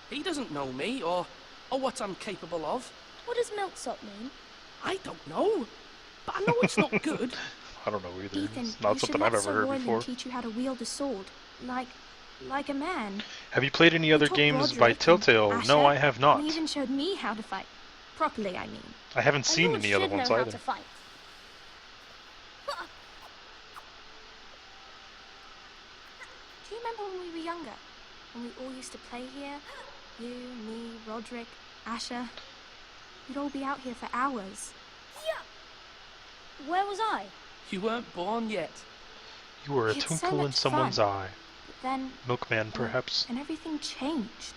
He doesn't know me or what I'm capable of. What does milksop mean? I don't know, but I know it's not good. I don't know either. Ethan, It's not you something should I've let ever Sir heard Royland before. teach you how to wield a sword, like a man. Have you played any other taught games by Roderick and Telltale? Asher, No, I have not. And he even showed me how to fight. Properly, I mean. I haven't A seen lord any other should ones know how either. to fight. Do you remember when we were younger? When we all used to play here? You, me, Roderick, Asher. We'd all be out here for hours. Yeah. Where was I? You weren't born yet. You were a It's so twinkle in much someone's fun. eye. But then... Milkman, perhaps. And everything changed.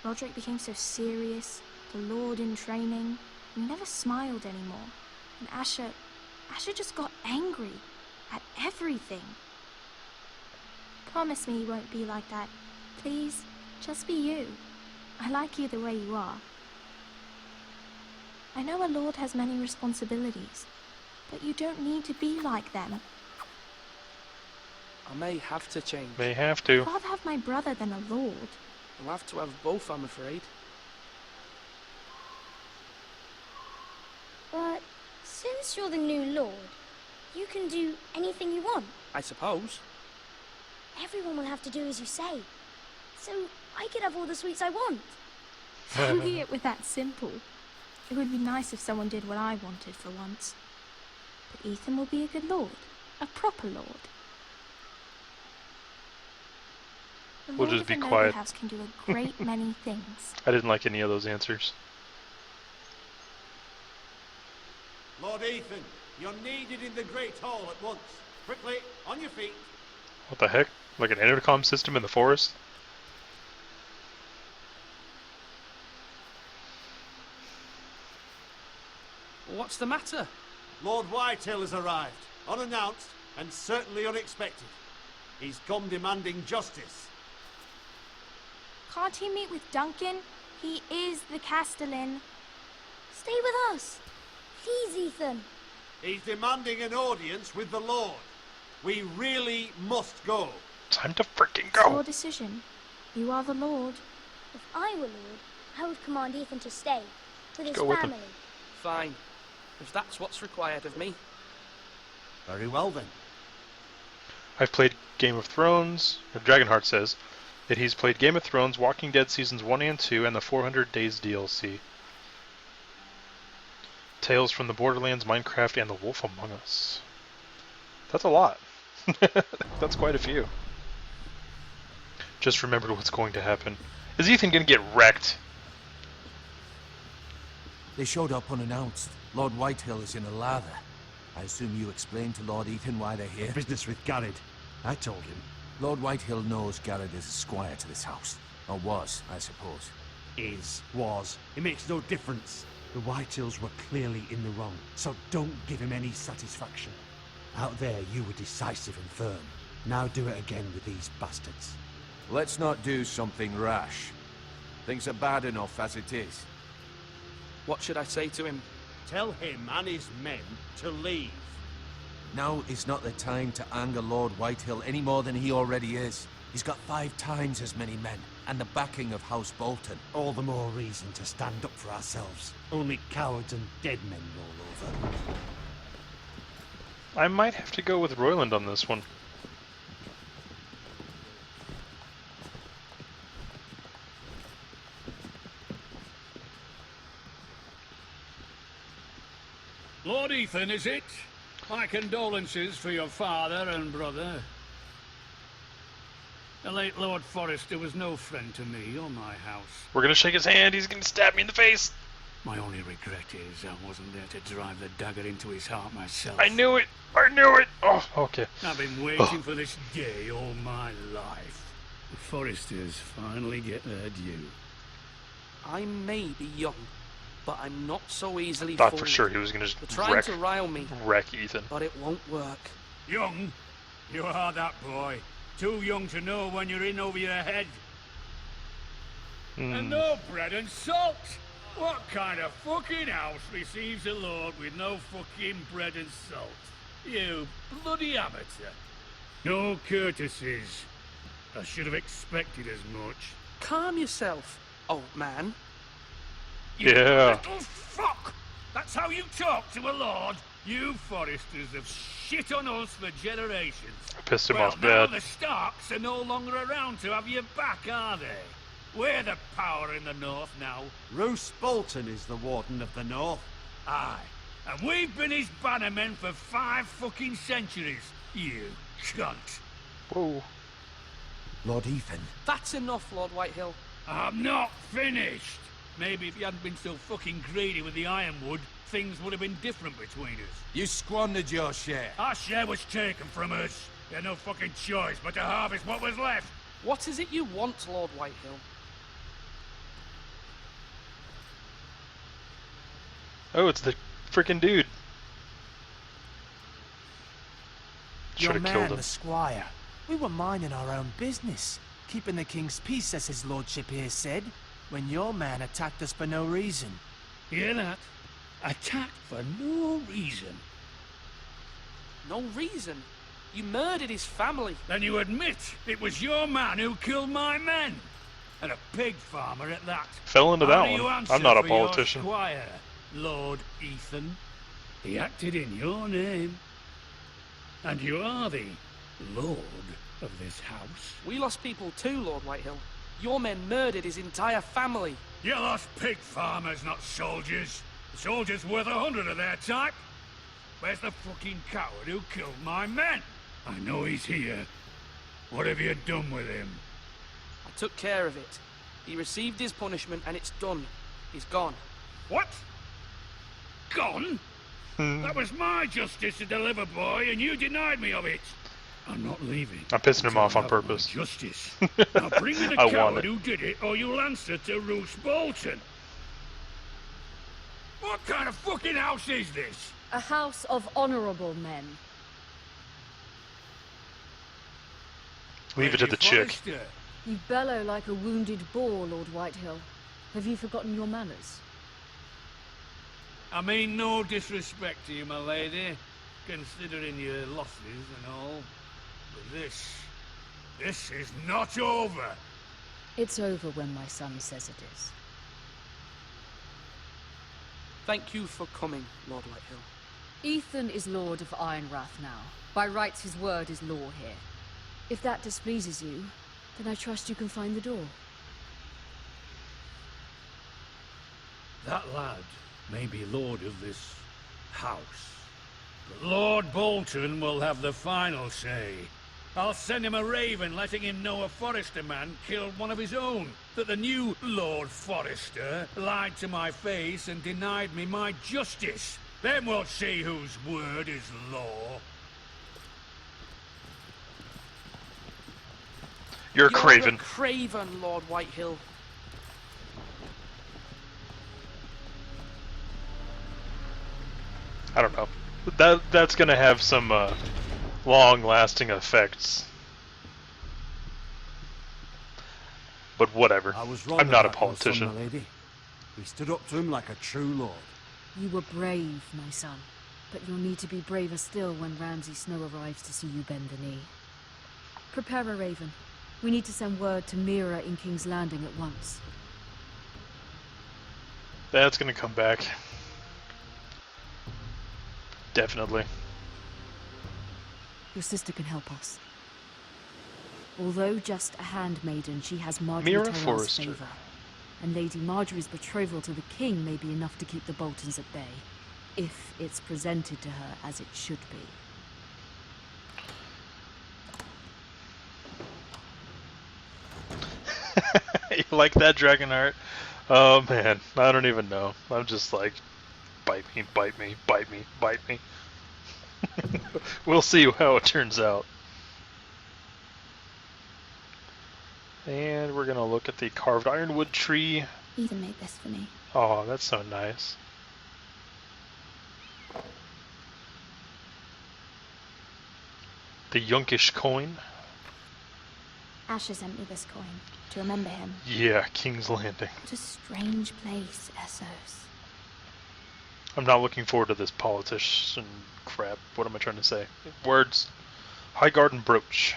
Roderick became so serious, the Lord in training. He never smiled anymore. And Asher just got angry at everything. Promise me you won't be like that. Please, just be you. I like you the way you are. I know a lord has many responsibilities, but you don't need to be like them. I may have to change. May have to. I'd rather have my brother than a lord. I'll have to have both, I'm afraid. But since you're the new lord, you can do anything you want. I suppose. Everyone will have to do as you say. So I could have all the sweets I want. If only it were that simple. It would be nice if someone did what I wanted for once. But Ethan will be a good lord. A proper lord. The We'll lord just of be a noble quiet. house can do a great many things. I didn't like any of those answers. Lord Ethan, you're needed in the Great Hall at once. Quickly, on your feet. What the heck? Like an intercom system in the forest? What's the matter? Lord Whitehill has arrived, unannounced and certainly unexpected. He's come demanding justice. Can't he meet with Duncan? He is the Castellan. Stay with us. Please, Ethan. He's demanding an audience with the Lord. We really must go. Time to freaking It's your go! decision. You are the lord. If I were lord, I would command Ethan to stay with his Go with him. family. Fine. If that's what's required of me. Very well then. I've played Game of Thrones. Dragonheart says that he's played Game of Thrones, Walking Dead Seasons 1 and 2, and the 400 Days DLC. Tales from the Borderlands, Minecraft, and The Wolf Among Us. That's a lot. That's quite a few. Just remembered what's going to happen. Is Ethan gonna get wrecked? They showed up unannounced. Lord Whitehill is in a lather. I assume you explained to Lord Ethan why they're here? Business with Garrett. I told him. Lord Whitehill knows Garrett is a squire to this house. Or was, I suppose. Was. It makes no difference. The Whitehills were clearly in the wrong, so don't give him any satisfaction. Out there, you were decisive and firm. Now do it again with these bastards. Let's not do something rash. Things are bad enough as it is. What should I say to him? Tell him and his men to leave. Now is not the time to anger Lord Whitehill any more than he already is. He's got 5 times as many men, and the backing of House Bolton. All the more reason to stand up for ourselves. Only cowards and dead men roll over. I might have to go with Royland on this one. Ethan, is it? My condolences for your father and brother. The late Lord Forrester was no friend to me or my house. We're gonna shake his hand. He's gonna stab me in the face. My only regret is I wasn't there to drive the dagger into his heart myself. I knew it. I knew it. Oh, okay. I've been waiting for this day all my life. The Forresters finally get their due. I may be young, but I'm not so easily Thought fooled. for sure he was gonna They're trying to rile me, wreck Ethan. but it won't work. Young? You are that boy. Too young to know when you're in over your head. And no bread and salt! What kind of fucking house receives a lord with no fucking bread and salt? You bloody amateur. No courtesies. I should have expected as much. Calm yourself, old man. You Yeah. little fuck! That's how you talk to a lord? You Forresters have shit on us for generations. I pissed him off Now bad. the Starks are no longer around to have you back, are they? We're the power in the north now. Roose Bolton is the Warden of the North. Aye. And we've been his bannermen for 5 fucking centuries. You cunt. Whoa. Lord Ethan. That's enough, Lord Whitehill. I'm not finished. Maybe if you hadn't been so fucking greedy with the ironwood, things would have been different between us. You squandered your share. Our share was taken from us. We had no fucking choice but to harvest what was left. What is it you want, Lord Whitehill? Oh, it's the freaking dude. Your Should have man, killed him. the squire. We were minding our own business, keeping the king's peace, as his lordship here said, when your man attacked us for no reason. Hear that? Attacked for no reason. No reason? You murdered his family. Then you admit it was your man who killed my men. And a pig farmer at that. Fell into How that do you one. answer I'm not a for your politician. squire, Lord Ethan? He acted in your name. And you are the lord of this house. We lost people too, Lord Whitehill. Your men murdered his entire family. You lost pig farmers, not soldiers. The soldiers worth 100 of their type. Where's the fucking coward who killed my men? I know he's here. What have you done with him? I took care of it. He received his punishment and it's done. He's gone. What? Gone? That was my justice to deliver, boy, and you denied me of it. I'm not leaving. I'm pissing him until off I on have my purpose. Justice. Now bring me the I want coward it. who did it, or you'll answer to Roose Bolton. What kind of fucking house is this? A house of honorable men. Leave it to the chick. Forrester. You bellow like a wounded boar, Lord Whitehill. Have you forgotten your manners? I mean no disrespect to you, my lady, considering your losses and all. But this is not over. It's over when my son says it is. Thank you for coming, Lord Whitehill. Ethan is Lord of Ironrath now. By rights, his word is law here. If that displeases you, then I trust you can find the door. That lad may be lord of this house, but Lord Bolton will have the final say. I'll send him a raven letting him know a Forrester man killed one of his own, that the new Lord Forrester lied to my face and denied me my justice. Then we'll see whose word is law. You're a craven. You're a craven, Lord Whitehill. I don't know. That's gonna have some long-lasting effects. But whatever. I was wrong I'm not a about your son, politician. my lady. He stood up to him like a true lord. You were brave, my son. But you'll need to be braver still when Ramsay Snow arrives to see you bend the knee. Prepare a raven. We need to send word to MIRA in King's Landing at once. That's gonna come back. Definitely. Your sister can help us. Although just a handmaiden, she has Marjorie MIRA Tyrell's Forrester. favor. And Lady Marjorie's betrothal to the king may be enough to keep the Boltons at bay. if it's presented to her as it should be. You like that, Dragonheart? Oh man, I don't even know. I'm just like, bite me, bite me, bite me, bite me. We'll see how it turns out. And we're gonna look at the carved ironwood tree. Ethan made this for me. Oh, that's so nice. The Yunkish coin. Asher sent me this coin to remember him. Yeah, King's Landing. What a strange place, Essos. I'm not looking forward to this politician crap. What am I trying to say? Words. High Garden brooch.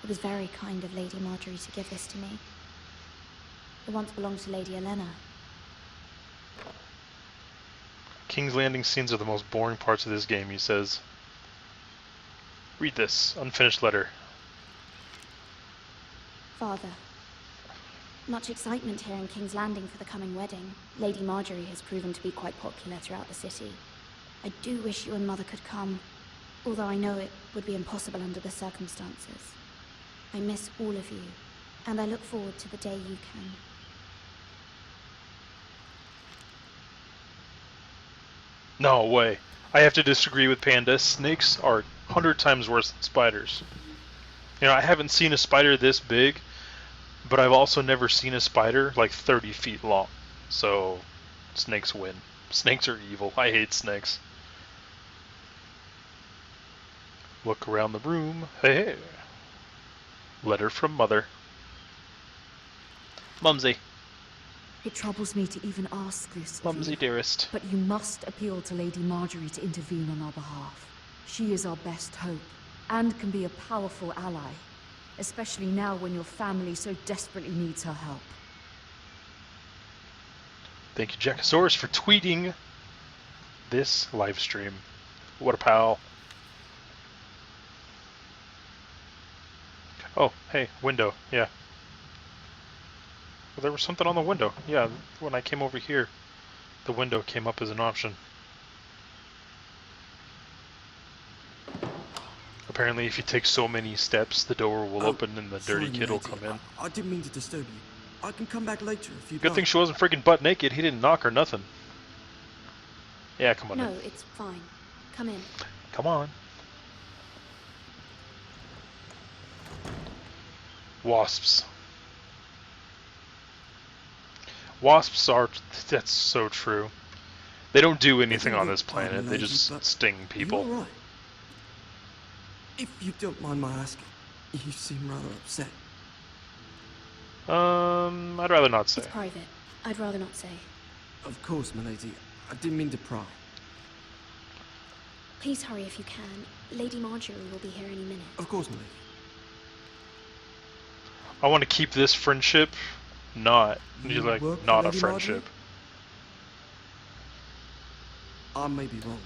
It was very kind of Lady Marjorie to give this to me. It once belonged to Lady Elena. King's Landing scenes are the most boring parts of this game, he says. Read this. Unfinished letter. Father, much excitement here in King's Landing for the coming wedding. Lady Marjorie has proven to be quite popular throughout the city. I do wish you and Mother could come, although I know it would be impossible under the circumstances. I miss all of you, and I look forward to the day you can. No way. I have to disagree with Panda. Snakes are 100 times worse than spiders. You know, I haven't seen a spider this big, but I've also never seen a spider like 30 feet long. So, snakes win. Snakes are evil. I hate snakes. Look around the room. Hey, hey. Letter from Mother. Mumsy. It troubles me to even ask this of Mumsy you, dearest. but you must appeal to Lady Marjorie to intervene on our behalf. She is our best hope, and can be a powerful ally, especially now when your family so desperately needs her help. Thank you, Jackosaurus, for tweeting this live stream. What a pal. Oh, hey, window, yeah. Well, there was something on the window. Yeah, when I came over here, the window came up as an option. Apparently, if you take so many steps, the door will open and the dirty kid will come in. I didn't mean to disturb you. I can come back later if you'd Good like. thing she wasn't freaking butt naked. He didn't knock or nothing. Yeah, come on No, in. it's fine. Come in. Come on. Wasps. Wasps are... That's so true. They don't do anything on this planet. They just sting people. You all right? If you don't mind my asking, you seem rather upset. I'd rather not say. It's private. I'd rather not say. Of course, milady. I didn't mean to pry. Please hurry if you can. Lady Marjorie will be here any minute. Of course, milady. I want to keep this friendship not a friendship. I may be wrong,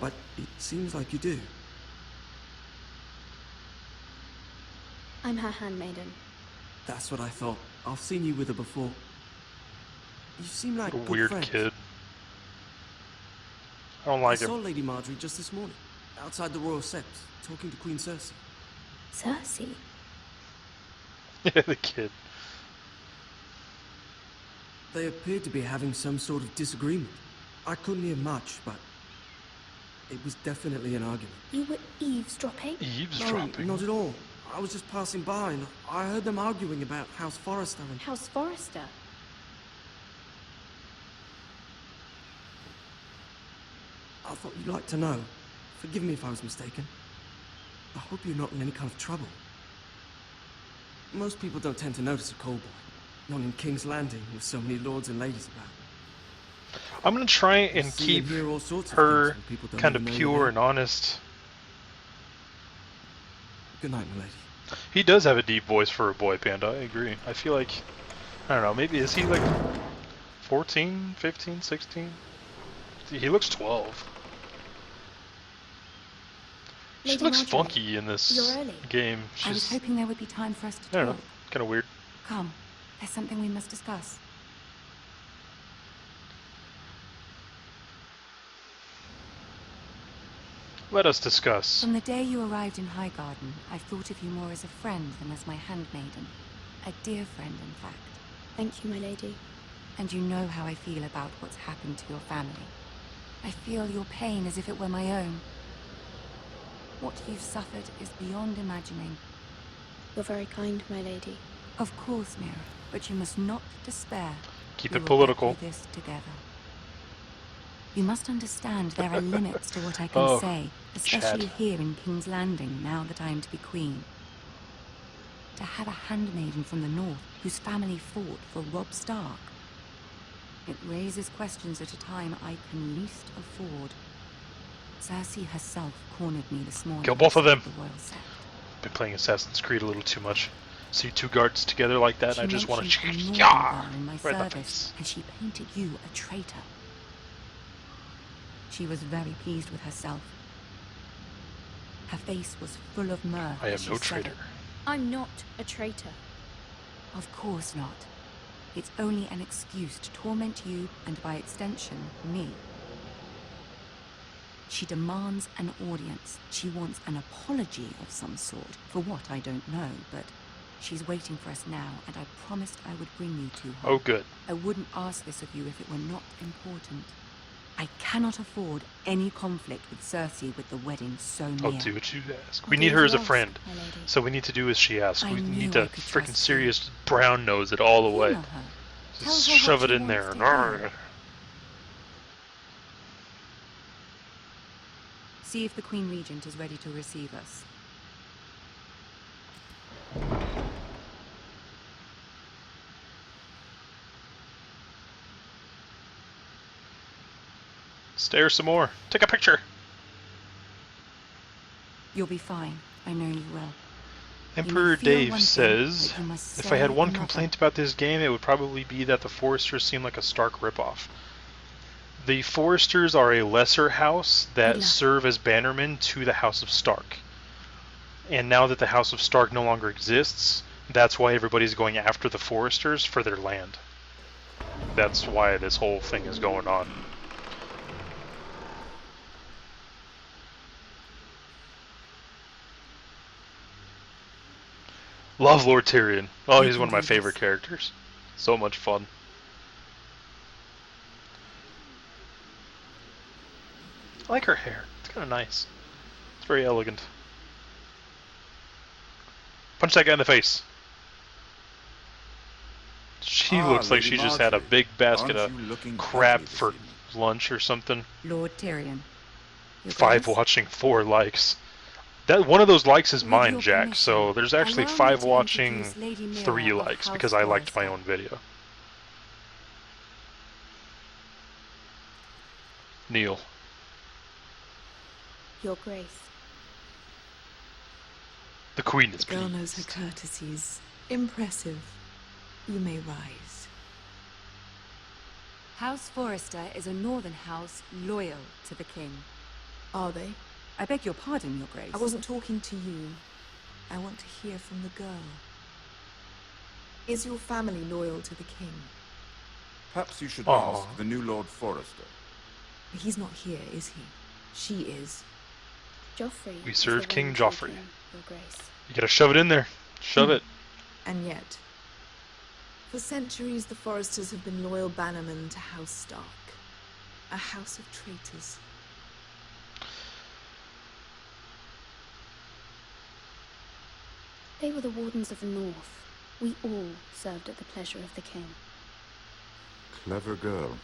but it seems like you do. I'm her handmaiden. That's what I thought. I've seen you with her before. You seem like What a good weird friends. kid. I don't like I saw him. Lady Marjorie just this morning, outside the Royal Sept, talking to Queen Cersei. Cersei? Yeah, the kid. They appeared to be having some sort of disagreement. I couldn't hear much, but it was definitely an argument. You were eavesdropping? Eavesdropping? No, not at all. I was just passing by and I heard them arguing about House Forrester and... House Forrester? I thought you'd like to know. Forgive me if I was mistaken. I hope you're not in any kind of trouble. Most people don't tend to notice a callboy. Not in King's Landing with so many lords and ladies about. I'm going to try and see and keep hear all sorts of her things when people don't kind of even know pure they're and honest. Good night, milady. He does have a deep voice for a boy, Panda. I agree. I feel like, I don't know, maybe is he like 14, 15, 16? He looks 12. She Lady looks Marjorie, funky in this you're early. game. I was She's, hoping there would be time for us to I don't know, talk. kind of weird. Come, there's something we must discuss. Let us discuss. From the day you arrived in Highgarden, I've thought of you more as a friend than as my handmaiden. A dear friend, in fact. Thank you, my lady. And you know how I feel about what's happened to your family. I feel your pain as if it were my own. What you've suffered is beyond imagining. You're very kind, my lady. Of course, Mira, but you must not despair. Keep it political. We will get through this together. You must understand there are limits to what I can say, especially here in King's Landing, now that I am to be queen. To have a handmaiden from the north whose family fought for Robb Stark. It raises questions at a time I can least afford. Cersei herself cornered me this morning. Kill both of them. The royal sect. Been playing Assassin's Creed a little too much. See two guards together like that, and I just want to in my service, and she painted you a traitor. She was very pleased with herself. Her face was full of mirth. I am no traitor. I'm not a traitor. Of course not. It's only an excuse to torment you, and by extension, me. She demands an audience. She wants an apology of some sort. For what, I don't know, but she's waiting for us now, and I promised I would bring you to her. Oh, good. I wouldn't ask this of you if it were not important. I cannot afford any conflict with Cersei with the wedding so near. I'll do what you ask. We need her as a friend, so we need to do as she asks. We need to freaking serious brown nose it all the way. Just shove it in there. See if the Queen Regent is ready to receive us. Stare some more. Take a picture. You'll be fine. I know you will. Emperor Dave says, if I had one complaint about this game, it would probably be that the Forresters seem like a Stark ripoff. The Forresters are a lesser house that serve as bannermen to the House of Stark. And now that the House of Stark no longer exists, that's why everybody's going after the Forresters for their land. That's why this whole thing is going on. Love Lord Tyrion. Oh, he's one of my favorite characters. So much fun. I like her hair. It's kind of nice. It's very elegant. Punch that guy in the face. She looks like she just had a big basket of crab for lunch or something. Lord Tyrion. 5 watching, 4 likes. That one of those likes is mine, Jack. So there's actually 5 watching, 3 likes because I liked my own video. Neil. Your Grace. The Queen is The girl pleased. knows her courtesies. Impressive. You may rise. House Forrester is a northern house loyal to the king. Are they? I beg your pardon, Your Grace. I wasn't talking to you. I want to hear from the girl. Is your family loyal to the king? Perhaps you should ask the new Lord Forrester. He's not here, is he? She is. Joffrey. We served King Joffrey. Your Grace. You gotta shove it in there. Shove it. And yet, for centuries the Forresters have been loyal bannermen to House Stark. A house of traitors. They were the Wardens of the North. We all served at the pleasure of the king. Clever girl.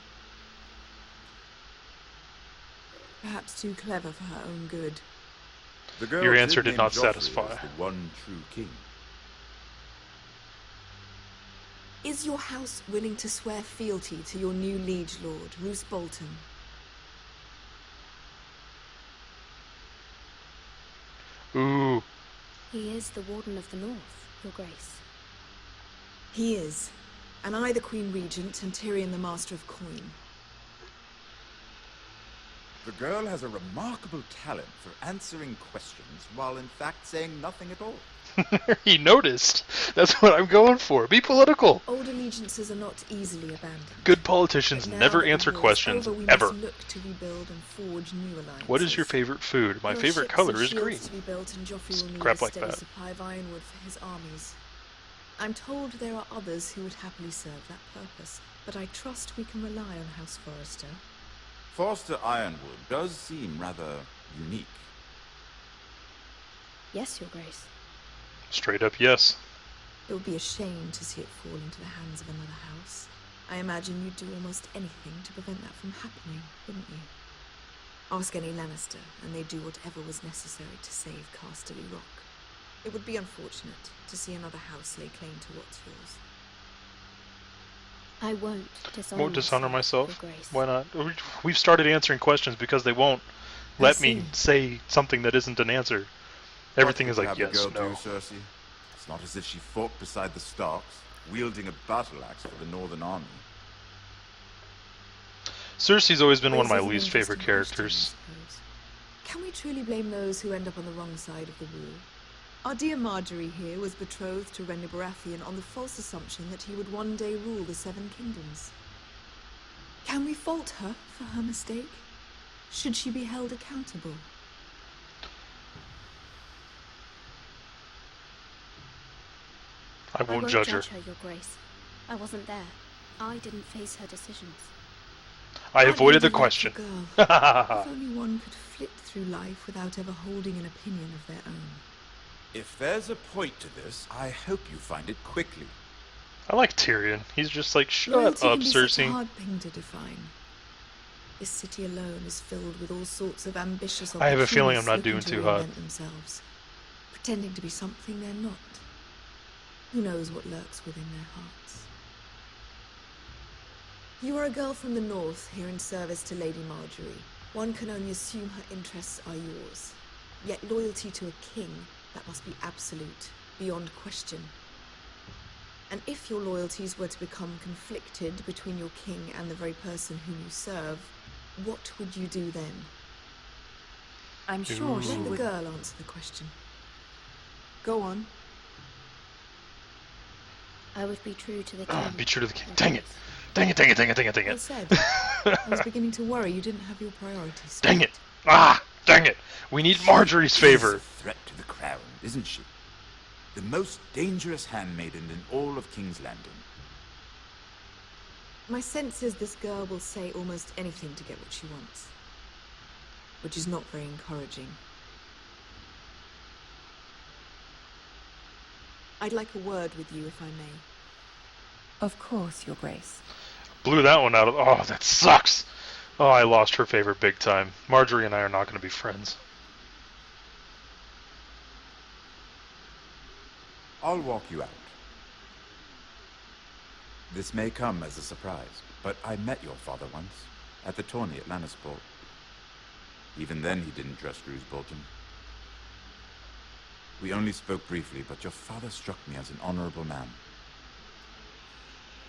Perhaps too clever for her own good. The girl Your answer did name not Joffrey satisfy. as the one true king. Is your house willing to swear fealty to your new liege lord, Roose Bolton? Ooh. He is the Warden of the North, Your Grace. He is. And I the Queen Regent and Tyrion the Master of Coin. The girl has a remarkable talent for answering questions while in fact saying nothing at all. He noticed. That's what I'm going for. Be political. Old allegiances are not easily abandoned. Good politicians But now never that the answer war's questions, over, we ever. must look to rebuild and forge new alliances. What is your favorite food? My There are favorite ships color and is shields green. to be built, and Joffrey will need Crap a like steady that. supply of ironwood for his armies. I'm told there are others who would happily serve that purpose, but I trust we can rely on House Forrester. Forrester Ironwood does seem rather unique. Yes, Your Grace. Straight up yes. It would be a shame to see it fall into the hands of another house. I imagine you'd do almost anything to prevent that from happening, wouldn't you? Ask any Lannister, and they'd do whatever was necessary to save Casterly Rock. It would be unfortunate to see another house lay claim to what's yours. I won't Dishonor myself. Your Grace. Why not? We've started answering questions because they won't let me say something that isn't an answer. Everything is like yes, girl no. do, Cersei? It's not as if she fought beside the Starks, wielding a battle axe for the Northern Army. Cersei's always been one of my Raises an least favorite interesting characters. question, I suppose. Can we truly blame those who end up on the wrong side of the war? Our dear Marjorie here was betrothed to Renly Baratheon on the false assumption that he would one day rule the Seven Kingdoms. Can we fault her for her mistake? Should she be held accountable? I won't judge her. Your Grace. I wasn't there. I didn't face her decisions. I Aren't avoided you the a question. delightful girl? If only one could flit through life without ever holding an opinion of their own. If there's a point to this, I hope you find it quickly. I like Tyrion. He's just like, shut Loyalty up, can be such a Cersei. hard thing to define. This city alone is filled with all sorts of ambitious I have a feeling I'm not opportunists doing looking too to hot. reinvent themselves, pretending to be something they're not. Who knows what lurks within their hearts? You are a girl from the north, here in service to Lady Marjorie. One can only assume her interests are yours. Yet loyalty to a king, that must be absolute, beyond question. And if your loyalties were to become conflicted between your king and the very person whom you serve, what would you do then? I'm sure she Let the would... girl answer the question. Go on. I would be true to the king. Be true to the king. Dang it. Dang it, dang it, dang it, dang it, dang Well it. said. I was beginning to worry you didn't have your priorities straight. Dang it. Ah, dang it. We need Marjorie's She is favor. a threat to the crown, isn't she? The most dangerous handmaiden in all of King's Landing. My sense is this girl will say almost anything to get what she wants. Which is not very encouraging. I'd like a word with you, if I may. Of course, Your Grace. Blew that one out of... Oh, that sucks. Oh, I lost her favor big time. Marjorie and I are not going to be friends. I'll walk you out. This may come as a surprise, but I met your father once, at the tourney at Lannisport. Even then he didn't dress Roose Bolton. We only spoke briefly, but your father struck me as an honorable man.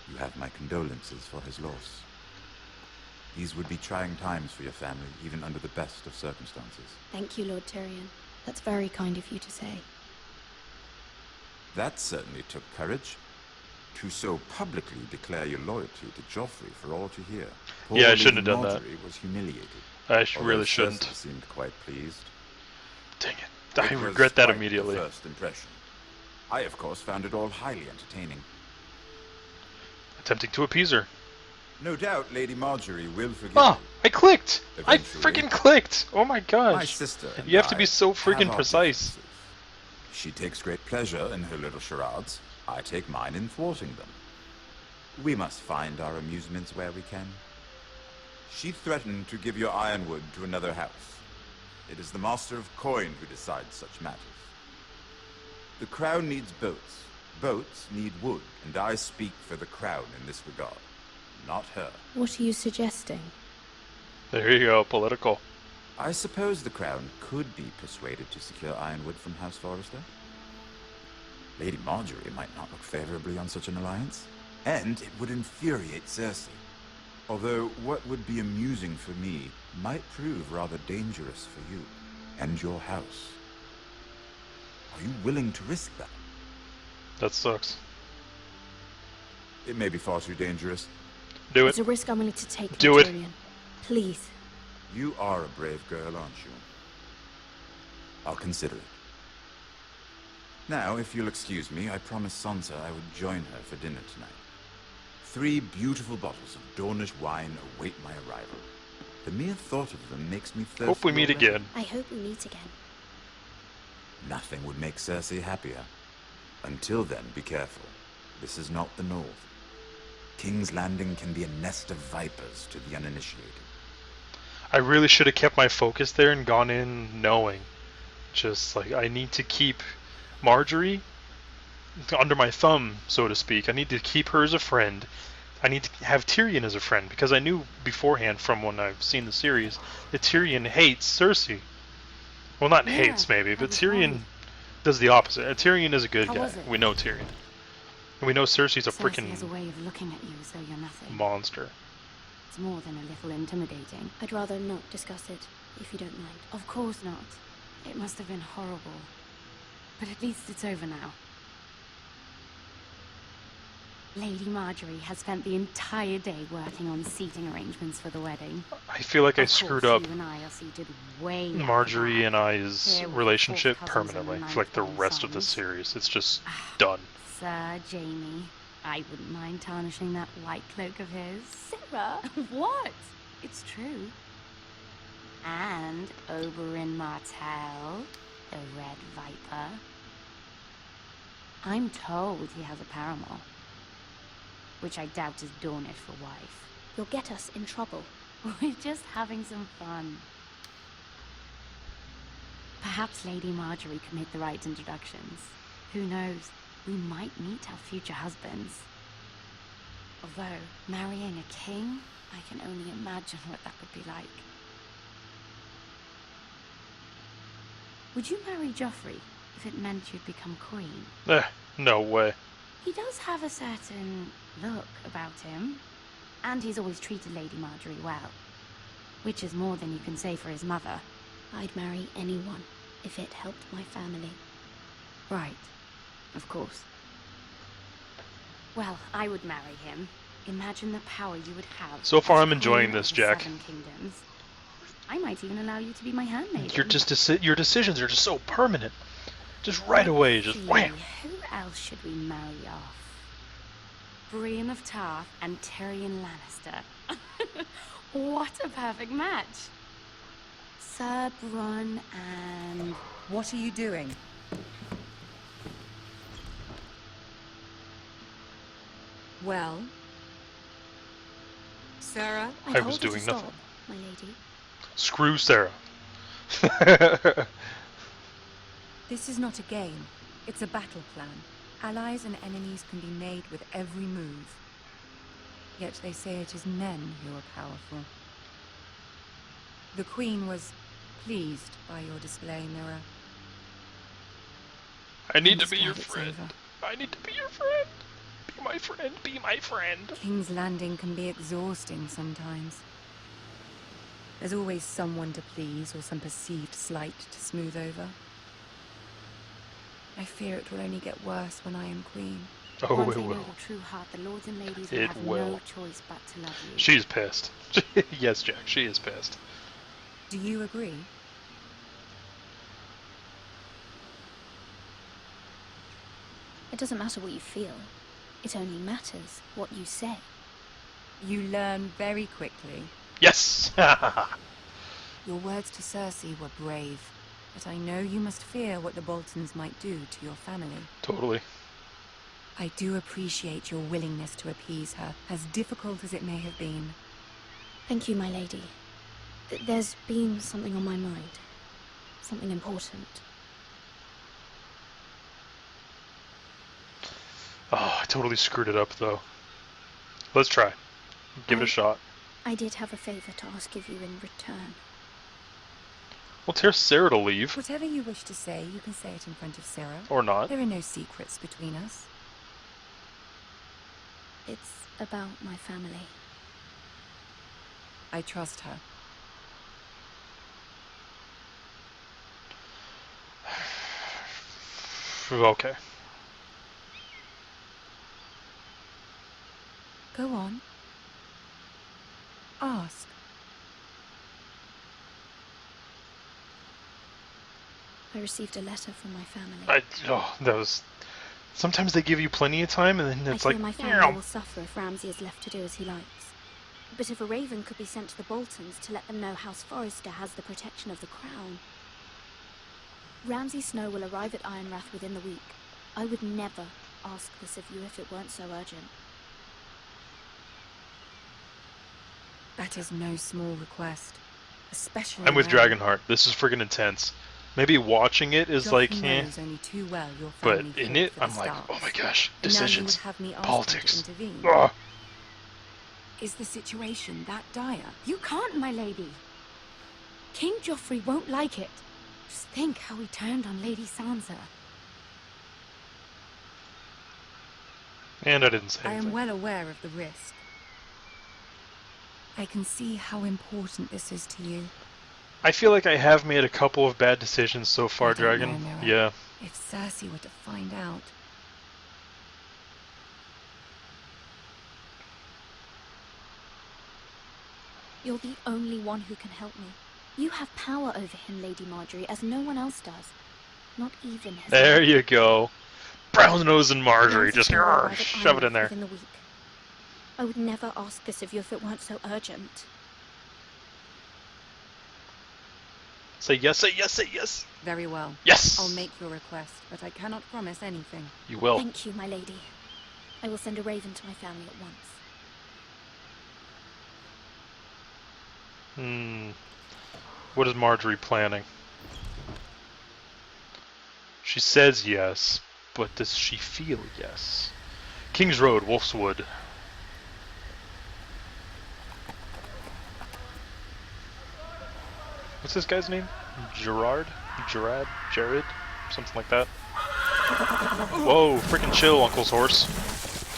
You have my condolences for his loss. These would be trying times for your family, even under the best of circumstances. Thank you, Lord Tyrion. That's very kind of you to say. That certainly took courage. To so publicly declare your loyalty to Joffrey for all to hear. Poor Yeah, I shouldn't Lady have done that. Marjorie was humiliated. I although really shouldn't. Cersei seemed quite pleased. Dang it. I It was regret that quite immediately. The first impression. I, of course, found it all highly entertaining. Attempting to appease her. No doubt Lady Marjorie will forgive Oh, you. I clicked! I Eventually. freaking clicked! Oh my gosh. My sister and You have to I be so have freaking our precise. differences. She takes great pleasure in her little charades. I take mine in thwarting them. We must find our amusements where we can. She threatened to give your ironwood to another house. It is the Master of Coin who decides such matters. The crown needs boats. Boats need wood, and I speak for the crown in this regard, not her. What are you suggesting? There you go, political. I suppose the crown could be persuaded to secure ironwood from House Forrester. Lady Marjorie might not look favorably on such an alliance, and it would infuriate Cersei. Although what would be amusing for me might prove rather dangerous for you and your house. Are you willing to risk that? That sucks. It may be far too dangerous. Do it. It's a risk I'm willing to take, Do it. Tyrion. Please. You are a brave girl, aren't you? I'll consider it. Now, if you'll excuse me, I promised Sansa I would join her for dinner tonight. 3 beautiful bottles of Dornish wine await my arrival. The mere thought of them makes me thirsty. Hope we meet already. again. I hope we meet again. Nothing would make Cersei happier. Until then, be careful. This is not the North. King's Landing can be a nest of vipers to the uninitiated. I really should have kept my focus there and gone in knowing. Just like, I need to keep Marjorie under my thumb, so to speak. I need to keep her as a friend. I need to have Tyrion as a friend, because I knew beforehand from when I've seen the series that Tyrion hates Cersei. Well, not hates maybe, but Tyrion does the opposite. Tyrion is a good guy. We know Tyrion. And we know Cersei's a Cersei freaking has a way of looking at you as though you're nothing. monster. It's more than a little intimidating. I'd rather not discuss it, if you don't mind. Of course not. It must have been horrible. But at least it's over now. Lady Marjorie has spent the entire day working on seating arrangements for the wedding. I feel like I Of screwed course, up you and I are seated way at the Marjorie and back. I's Here with relationship fourth cousins and permanently the for like the ninth rest of the sons. series. It's just done. Sir Jamie, I wouldn't mind tarnishing that white cloak of his. Sarah! What? It's true. And Oberyn Martell, the Red Viper. I'm told he has a paramour, which I doubt is Dornish for wife. You'll get us in trouble. We're just having some fun. Perhaps Lady Marjorie can make the right introductions. Who knows? We might meet our future husbands. Although, marrying a king, I can only imagine what that would be like. Would you marry Joffrey if it meant you'd become queen? No way. He does have a certain look about him, and he's always treated Lady Marjorie well, which is more than you can say for his mother. I'd marry anyone if it helped my family. Right, of course. Well, I would marry him. Imagine the power you would have. So far, as I'm enjoying queen of this, the Jack. 7 Kingdoms. I might even allow you to be my handmaid. You're just your decisions are just so permanent. Just right away, just wham. Who else should we marry off? Brienne of Tarth and Tyrion Lannister. What a perfect match. Sir Bronn and... What are you doing? Well? Sarah? I was doing nothing. My lady. Screw Sarah. This is not a game. It's a battle plan. Allies and enemies can be made with every move. Yet they say it is men who are powerful. The Queen was pleased by your display, Mira. I need to be your friend. I need to be your friend. Be my friend. Be my friend. King's Landing can be exhausting sometimes. There's always someone to please or some perceived slight to smooth over. I fear it will only get worse when I am queen. Oh, Once it they know will. the true heart, the lords and ladies It will have will. no choice but to love you. She's pissed. Yes, Jack, she is pissed. Do you agree? It doesn't matter what you feel. It only matters what you say. You learn very quickly. Yes! Your words to Cersei were brave, but I know you must fear what the Boltons might do to your family. Totally. I do appreciate your willingness to appease her, as difficult as it may have been. Thank you, my lady. There's been something on my mind. Something important. Oh, I totally screwed it up, though. Let's try. Give it a shot. I did have a favor to ask of you in return. Well, tell Sarah to leave. Whatever you wish to say, you can say it in front of Sarah. Or not. There are no secrets between us. It's about my family. I trust her. Okay. Go on. Ask. I received a letter from my family. That was. Sometimes they give you plenty of time, and then it's I like. fear my family will suffer if Ramsay is left to do as he likes. But if a raven could be sent to the Boltons to let them know House Forrester has the protection of the crown. Ramsay Snow will arrive at Ironrath within the week. I would never ask this of you if it weren't so urgent. That is no small request, especially. I'm with now. Dragonheart. This is friggin' intense. Maybe watching it is Joffrey like, eh. knows only too well your But family in fought it, for the I'm like, Starks. oh my gosh, And now you would decisions, have me ask politics. you to intervene. Ugh. Is the situation that dire? You can't, my lady. King Joffrey won't like it. Just think how he turned on Lady Sansa. And I didn't say I anything. am well aware of the risk. I can see how important this is to you. I feel like I have made a couple of bad decisions so far, I don't Dragon. know, Mira. Yeah. If Cersei were to find out. You're the only one who can help me. You have power over him, Lady Marjorie, as no one else does. Not even his There mother. you go. Brown nose and Marjorie. Ramsay Just Snow will arrive at shove it in Ironrath there. within the week. I would never ask this of you if it weren't so urgent. Say yes, say yes, say yes. Very well. Yes! I'll make your request, but I cannot promise anything. You will. Thank you, my lady. I will send a raven to my family at once. What is Marjorie planning? She says yes, but does she feel yes? King's Road, Wolf's Wood. What's this guy's name? Jared? Something like that. Whoa, freaking chill, Uncle's horse.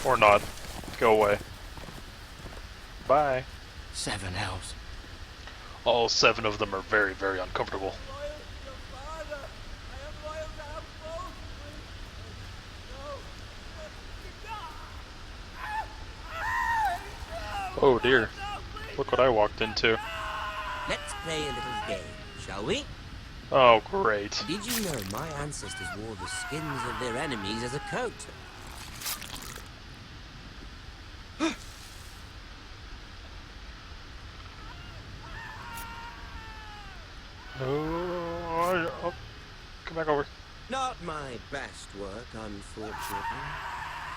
Or not. Go away. Bye. 7 elves. All 7 of them are very, very uncomfortable. Oh dear. Look what I walked into. Let's play a little game, shall we? Oh, great. Did you know my ancestors wore the skins of their enemies as a coat? Oh, come back over. Not my best work, unfortunately.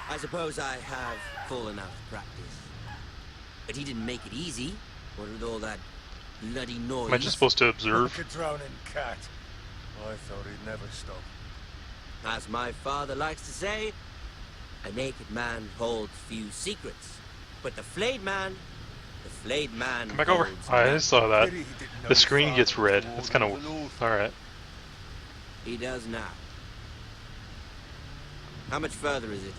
I suppose I have fallen out of practice. But he didn't make it easy. What with all that bloody noise? Am I just supposed to observe? Like a drowning cat. I thought he'd never stop. As my father likes to say, a naked man holds few secrets. But the flayed man Come back over. holds I none. saw that. The screen gets red. That's kind of alright. He does now. How much further is it?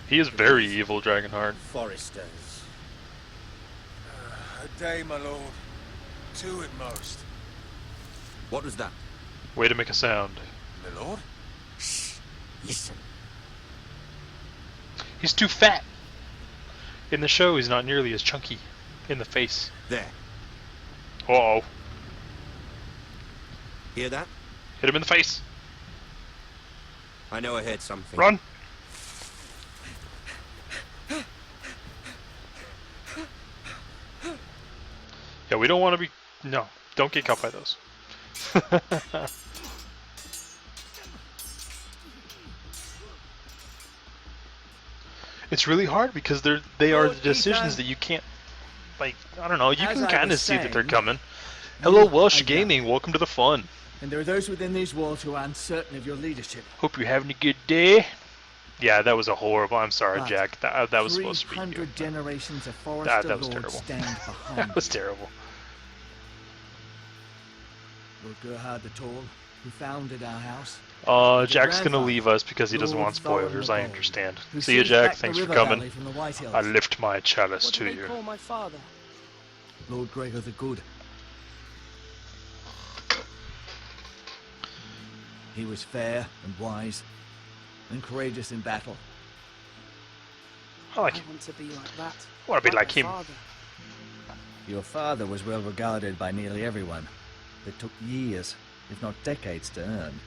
He is very evil, Dragonheart. Forresters. A day, my lord. 2 at most. What was that? Way to make a sound. My lord? Shh. Listen. He's too fat. In the show, he's not nearly as chunky in the face. There. Uh-oh. Hear that? Hit him in the face. I know I heard something. Run. Yeah, we don't want to be... No, don't get caught by those. It's really hard because they are the decisions that you can't... Like, I don't know, you As can I kind of was see that they're saying, coming. Hello, Welsh are Gaming, welcome to the fun. And there are those within these walls who are uncertain of your leadership. Hope you're having a good day. Yeah, that was a horrible... I'm sorry, But Jack. That was supposed to be you. 300 generations of Forrester That was lords terrible. stand behind That was terrible. Lord Gerhard the Tall, who founded our house. Jack's gonna leave us because he doesn't want spoilers, I understand. Who See you, sees Jack. back the Thanks for river coming. valley from the White Hills. I lift my chalice What to do they you. call my father? Lord Gregor the Good. He was fair and wise, and courageous in battle. I want to be like that. I want to be like him. Father. Your father was well regarded by nearly everyone. It took years, if not decades, to earn.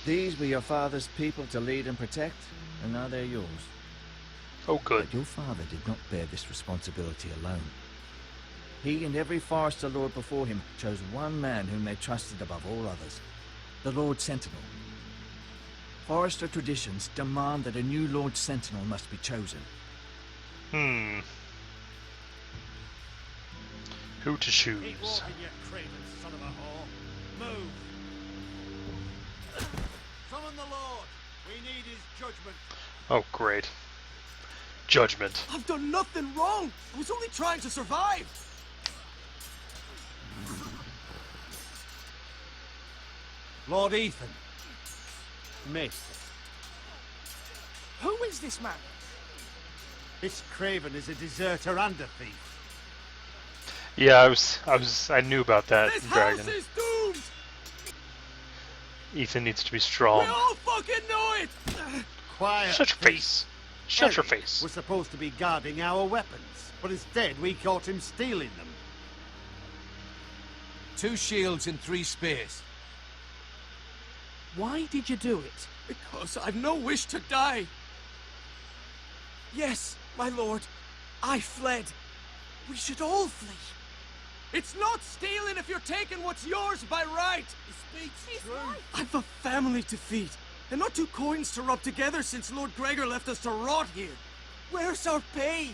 These were your father's people to lead and protect, and now they're yours. Oh, good. But your father did not bear this responsibility alone. He and every Forrester Lord before him chose one man whom they trusted above all others, the Lord Sentinel. Forrester traditions demand that a new Lord Sentinel must be chosen. Who to choose? Keep walking, you craven son of a whore. Move. Summon the Lord. We need his judgment. Oh, great. Judgment. I've done nothing wrong. I was only trying to survive. Lord Ethan. Miss. Who is this man? This craven is a deserter and a thief. Yeah, I knew about that, This Dragon. house is doomed. Ethan needs to be strong. We all fucking know it. Quiet. Shut your face. Shut your Eric face. was supposed to be guarding our weapons, but instead we caught him stealing them. 2 shields and 3 spears. Why did you do it? Because I've no wish to die. Yes, my lord. I fled. We should all flee. It's not stealing if you're taking what's yours by right. He speaks true. I've a family to feed, and not 2 coins to rub together since Lord Gregor left us to rot here. Where's our pay?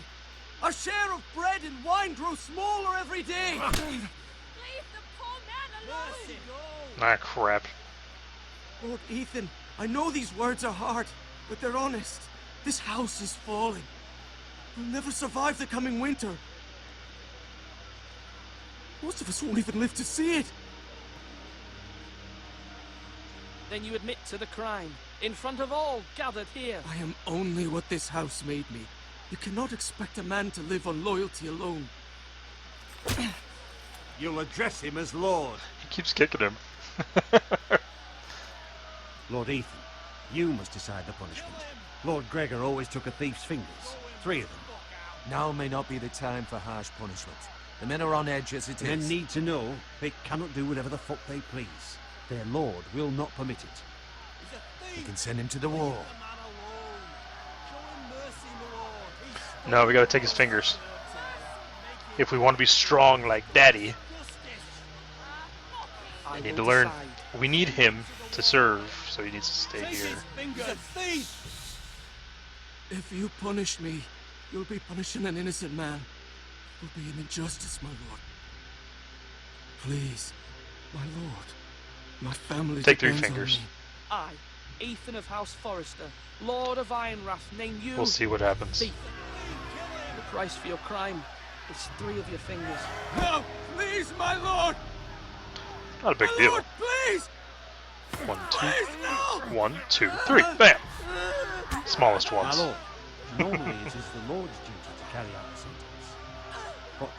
Our share of bread and wine grows smaller every day. Leave the poor man alone! Ah, crap. Lord Ethan, I know these words are hard, but they're honest. This house is falling. We'll never survive the coming winter. Most of us won't even live to see it. Then you admit to the crime, in front of all gathered here. I am only what this house made me. You cannot expect a man to live on loyalty alone. You'll address him as Lord. He keeps kicking him. Lord Ethan, you must decide the punishment. Lord Gregor always took a thief's fingers. 3 of them. Now may not be the time for harsh punishment. The men are on edge as it is. Men need to know they cannot do whatever the fuck they please. Their lord will not permit it. You can send him to the wall. No, we gotta take his fingers. If we want to be strong like Daddy, we need to learn. We need him to serve, so he needs to stay here. If you punish me, you'll be punishing an innocent man. It will be an injustice, my lord. Please, my lord. My family Take 3 depends on fingers. me. I, Ethan of House Forrester, Lord of Ironwrath, name you... We'll see what happens. thief. The price for your crime is 3 of your fingers. No, please, my lord. Not a big My deal. lord, please. 1, 2, Please, no. 1, 2, 3. Bam! Smallest My ones. lord, normally it is the Lord's duty to carry out the sentence. But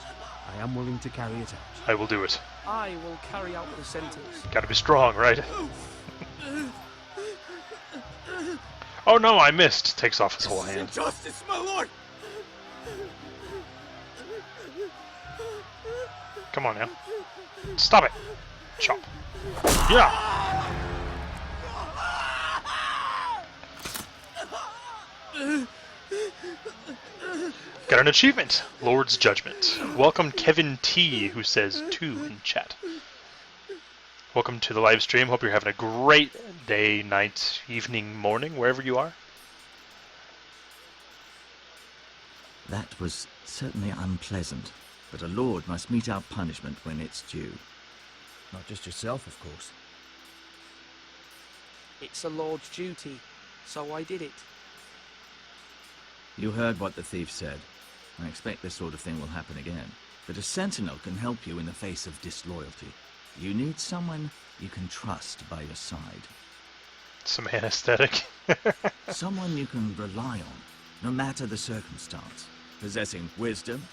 I am willing to carry it out. I will do it. I will carry out the sentence. Gotta be strong, right? Oh no, I missed. Takes off his whole hand. Injustice, my lord. Come on now. Stop it. Chop. Yeah. Got an achievement. Lord's Judgment. Welcome Kevin T, who says 2 in chat. Welcome to the live stream. Hope you're having a great day, night, evening, morning, wherever you are. That was certainly unpleasant, but a lord must mete out punishment when it's due. Not just yourself, of course. It's a lord's duty, so I did it. You heard what the thief said. I expect this sort of thing will happen again. But a sentinel can help you in the face of disloyalty. You need someone you can trust by your side. Some anesthetic. Someone you can rely on, no matter the circumstance. Possessing wisdom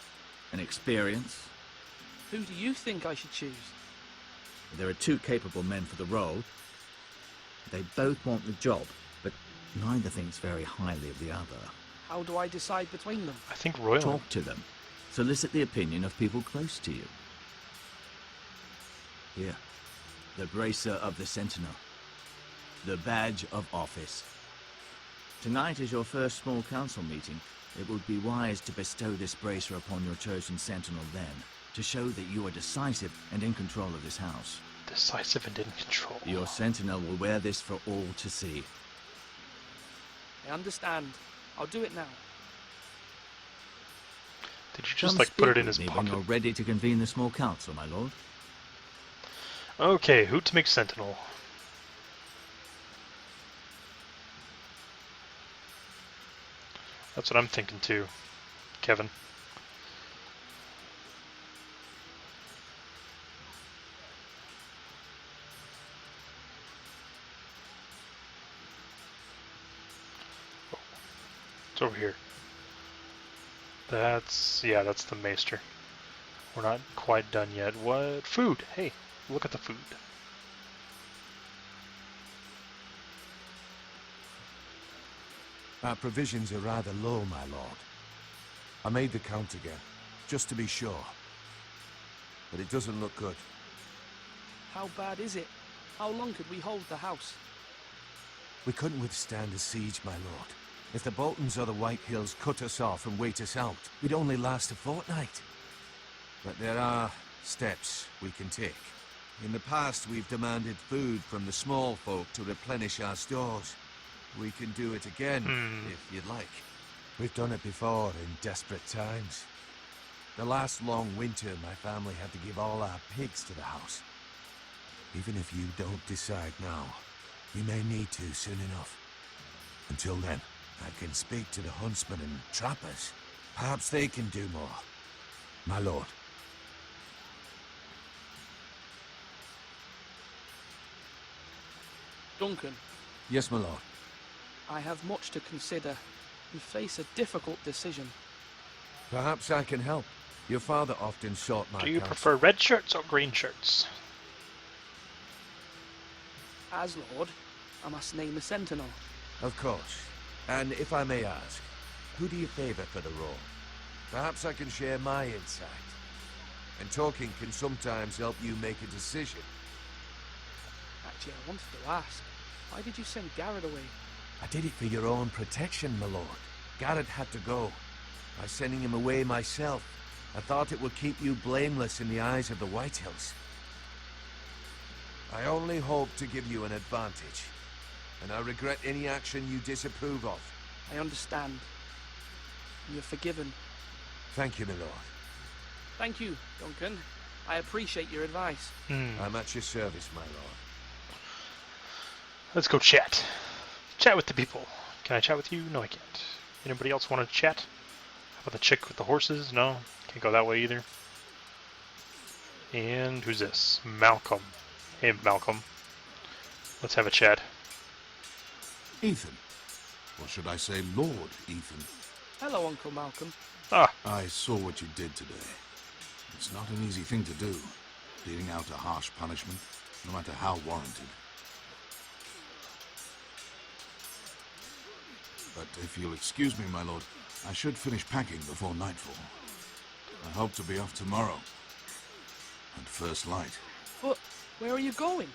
and experience. Who do you think I should choose? There are 2 capable men for the role. They both want the job, but neither thinks very highly of the other. How do I decide between them? I think royally. Talk to them. Solicit the opinion of people close to you. Here. The Bracer of the Sentinel. The Badge of Office. Tonight is your first small council meeting. It would be wise to bestow this bracer upon your chosen sentinel then, to show that you are decisive and in control of this house. Decisive and in control. Your sentinel will wear this for all to see. I understand. I'll do it now. Did you just, like, put it in his pocket? When you're ready to convene the small council, my lord. Okay, who to make sentinel? That's what I'm thinking too, Kevin. Oh, it's over here. Yeah, that's the maester. We're not quite done yet. What? Food! Hey, look at the food. Our provisions are rather low, my lord. I made the count again, just to be sure. But it doesn't look good. How bad is it? How long could we hold the house? We couldn't withstand a siege, my lord. If the Boltons or the White Hills cut us off and wait us out, we'd only last a fortnight. But there are steps we can take. In the past, we've demanded food from the small folk to replenish our stores. We can do it again, if you'd like. We've done it before in desperate times. The last long winter, my family had to give all our pigs to the house. Even if you don't decide now, you may need to soon enough. Until then, I can speak to the huntsmen and trappers. Perhaps they can do more. My lord. Duncan. Yes, my lord. I have much to consider and face a difficult decision. Perhaps I can help. Your father often sought my counsel. Do you counsel. prefer red shirts or green shirts? As Lord, I must name a sentinel. Of course. And if I may ask, who do you favor for the role? Perhaps I can share my insight. And talking can sometimes help you make a decision. Actually, I wanted to ask, why did you send Garrett away? I did it for your own protection, my lord. Garrett had to go. By sending him away myself, I thought it would keep you blameless in the eyes of the White Hills. I only hope to give you an advantage, and I regret any action you disapprove of. I understand. You're forgiven. Thank you, my lord. Thank you, Duncan. I appreciate your advice. I'm at your service, my lord. Let's go chat. Chat with the people. Can I chat with you? No, I can't. Anybody else want to chat? How about the chick with the horses? No, can't go that way either. And who's this? Malcolm. Hey, Malcolm. Let's have a chat. Ethan. Or should I say Lord Ethan? Hello, Uncle Malcolm. I saw what you did today. It's not an easy thing to do, dealing out a harsh punishment, no matter how warranted. But if you'll excuse me, my lord, I should finish packing before nightfall. I hope to be off tomorrow. At first light. But where are you going?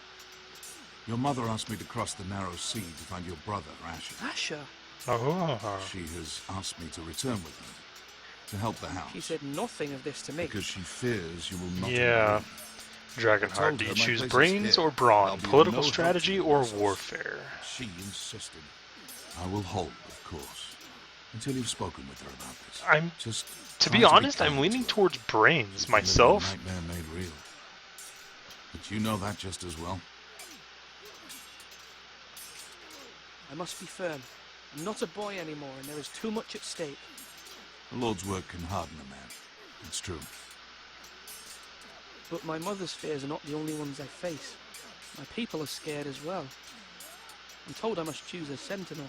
Your mother asked me to cross the narrow sea to find your brother, Asher. Asher? Oh. She has asked me to return with her, to help the house. She said nothing of this to me. Because she fears you will not Yeah. Dragonheart, do you choose brains or brawn? Political strategy or warfare? She insisted. I will hold, of course, until you've spoken with her about this. I'm just to be honest, I'm leaning towards brains myself. Nightmare made real. But you know that just as well. I must be firm. I'm not a boy anymore, and there is too much at stake. The Lord's work can harden a man. It's true. But my mother's fears are not the only ones I face. My people are scared as well. I'm told I must choose a sentinel.